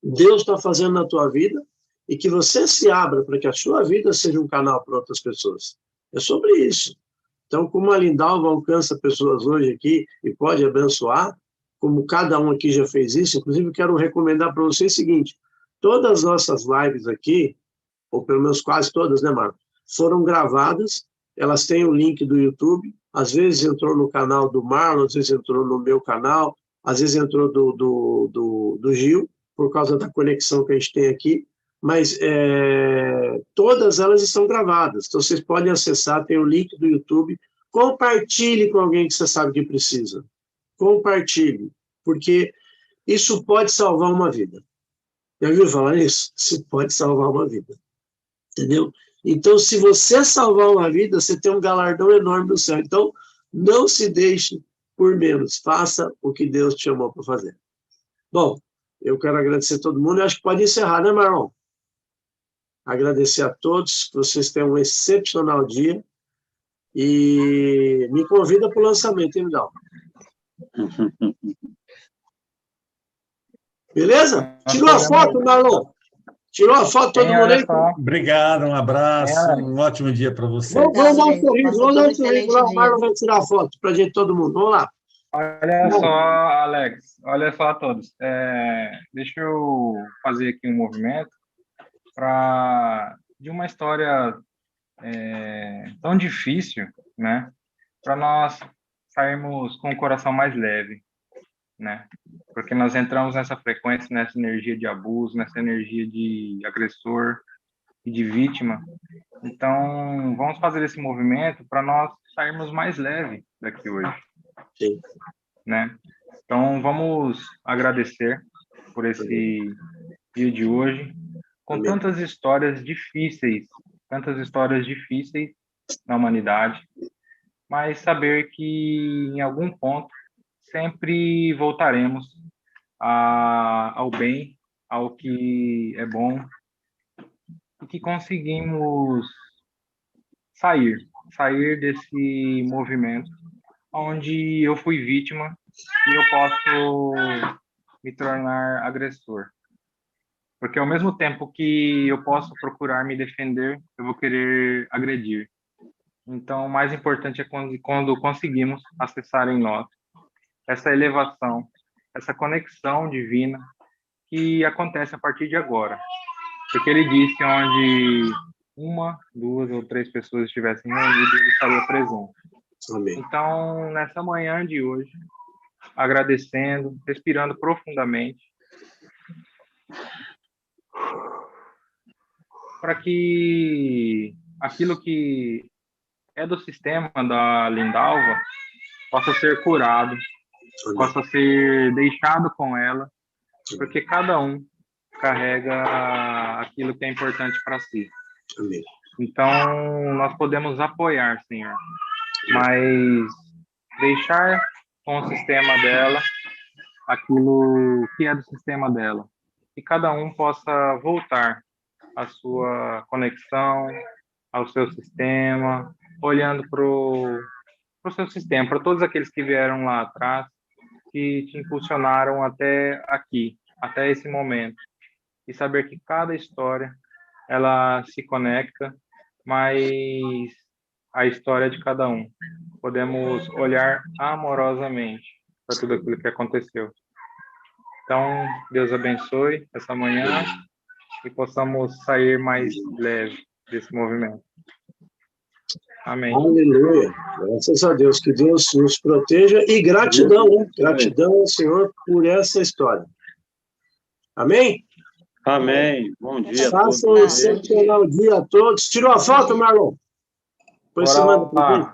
J: Deus está fazendo na tua vida e que você se abra para que a sua vida seja um canal para outras pessoas. É sobre isso. Então, como a Lindalva alcança pessoas hoje aqui e pode abençoar, como cada um aqui já fez isso, inclusive eu quero recomendar para vocês o seguinte, todas as nossas lives aqui, ou pelo menos quase todas, né, Marco, foram gravadas, elas têm o link do YouTube, às vezes entrou no canal do Marlon, às vezes entrou no meu canal, às vezes entrou do Gil, por causa da conexão que a gente tem aqui, mas todas elas estão gravadas, então vocês podem acessar, tem o link do YouTube, compartilhe com alguém que você sabe que precisa, compartilhe, porque isso pode salvar uma vida. Já ouviu falar nisso? Isso pode salvar uma vida, entendeu? Então, se você salvar uma vida, você tem um galardão enorme no céu, então não se deixe por menos, faça o que Deus te chamou para fazer. Bom, eu quero agradecer a todo mundo, eu acho que pode encerrar, né, Marlon? Agradecer a todos, que vocês tenham um excepcional dia e me convida para o lançamento, hein, Vidal? Beleza? Tirou a foto, Marlon? Tirou a foto, todo mundo aí?
D: Obrigado, um abraço, um ótimo dia para você.
J: Vamos dar um sorriso, vamos dar um sorriso lá, o Marlon vai tirar a foto para a gente, todo mundo. Vamos lá.
I: Olha só, Alex, olha só a todos. Deixa eu fazer aqui um movimento de uma história tão difícil, né? Para nós sairmos com o coração mais leve, né? Porque nós entramos nessa frequência, nessa energia de abuso, nessa energia de agressor e de vítima. Então, vamos fazer esse movimento para nós sairmos mais leve daqui hoje.
J: Sim.
I: Né? Então, vamos agradecer por esse dia de hoje, com tantas histórias difíceis na humanidade, mas saber que em algum ponto sempre voltaremos ao bem ao que é bom e que conseguimos sair desse movimento onde eu fui vítima e eu posso me tornar agressor. Porque ao mesmo tempo que eu posso procurar me defender, eu vou querer agredir. Então, o mais importante é quando conseguimos acessar em nós essa elevação, essa conexão divina que acontece a partir de agora. Porque ele disse que onde 1, 2 ou 3 pessoas estivessem reunidas, ele estaria presente.
J: Amém.
I: Então, nessa manhã de hoje, agradecendo, respirando profundamente, para que aquilo que é do sistema da Lindalva possa ser curado, possa ser deixado com ela, porque cada um carrega aquilo que é importante para si.
J: Amém.
I: Então, nós podemos apoiar, Senhor, mas deixar com o sistema dela aquilo que é do sistema dela. Que cada um possa voltar à sua conexão, ao seu sistema, olhando para o seu sistema, para todos aqueles que vieram lá atrás, que te impulsionaram até aqui, até esse momento. E saber que cada história, ela se conecta, mas a história é de cada um. Podemos olhar amorosamente para tudo aquilo que aconteceu. Então, Deus abençoe essa manhã e possamos sair mais leve desse movimento. Amém.
J: Aleluia. Graças a Deus. Que Deus nos proteja. E gratidão, né? Gratidão ao Senhor por essa história. Amém?
B: Amém. Bom dia a
J: Façam um
B: todos.
J: excepcional dia a todos. Tirou a foto, Marlon? Depois você manda pra mim.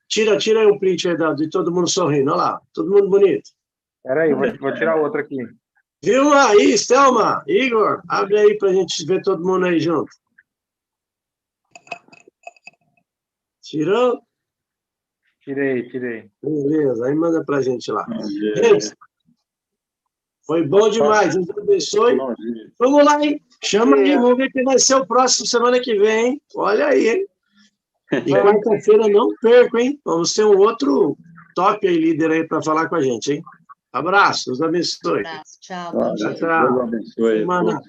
J: Tira aí o print aí de todo mundo sorrindo. Olha lá. Todo mundo bonito.
I: Espera aí, vou tirar outra aqui.
J: Viu aí, Stelma? Igor, abre aí pra gente ver todo mundo aí junto. Tirou?
I: Tirei.
J: Beleza, aí manda pra gente lá. Gente, foi bom demais. Deus abençoe. Vamos lá, hein? Chama aí, vamos ver quem vai ser o próximo semana que vem, hein? Olha aí, hein? E quarta-feira não perco, hein? Vamos ter um outro top aí, líder aí, para falar com a gente, hein? Abraço, Deus abençoe.
C: Abraço, tchau.
B: Deus abençoe.
J: Semana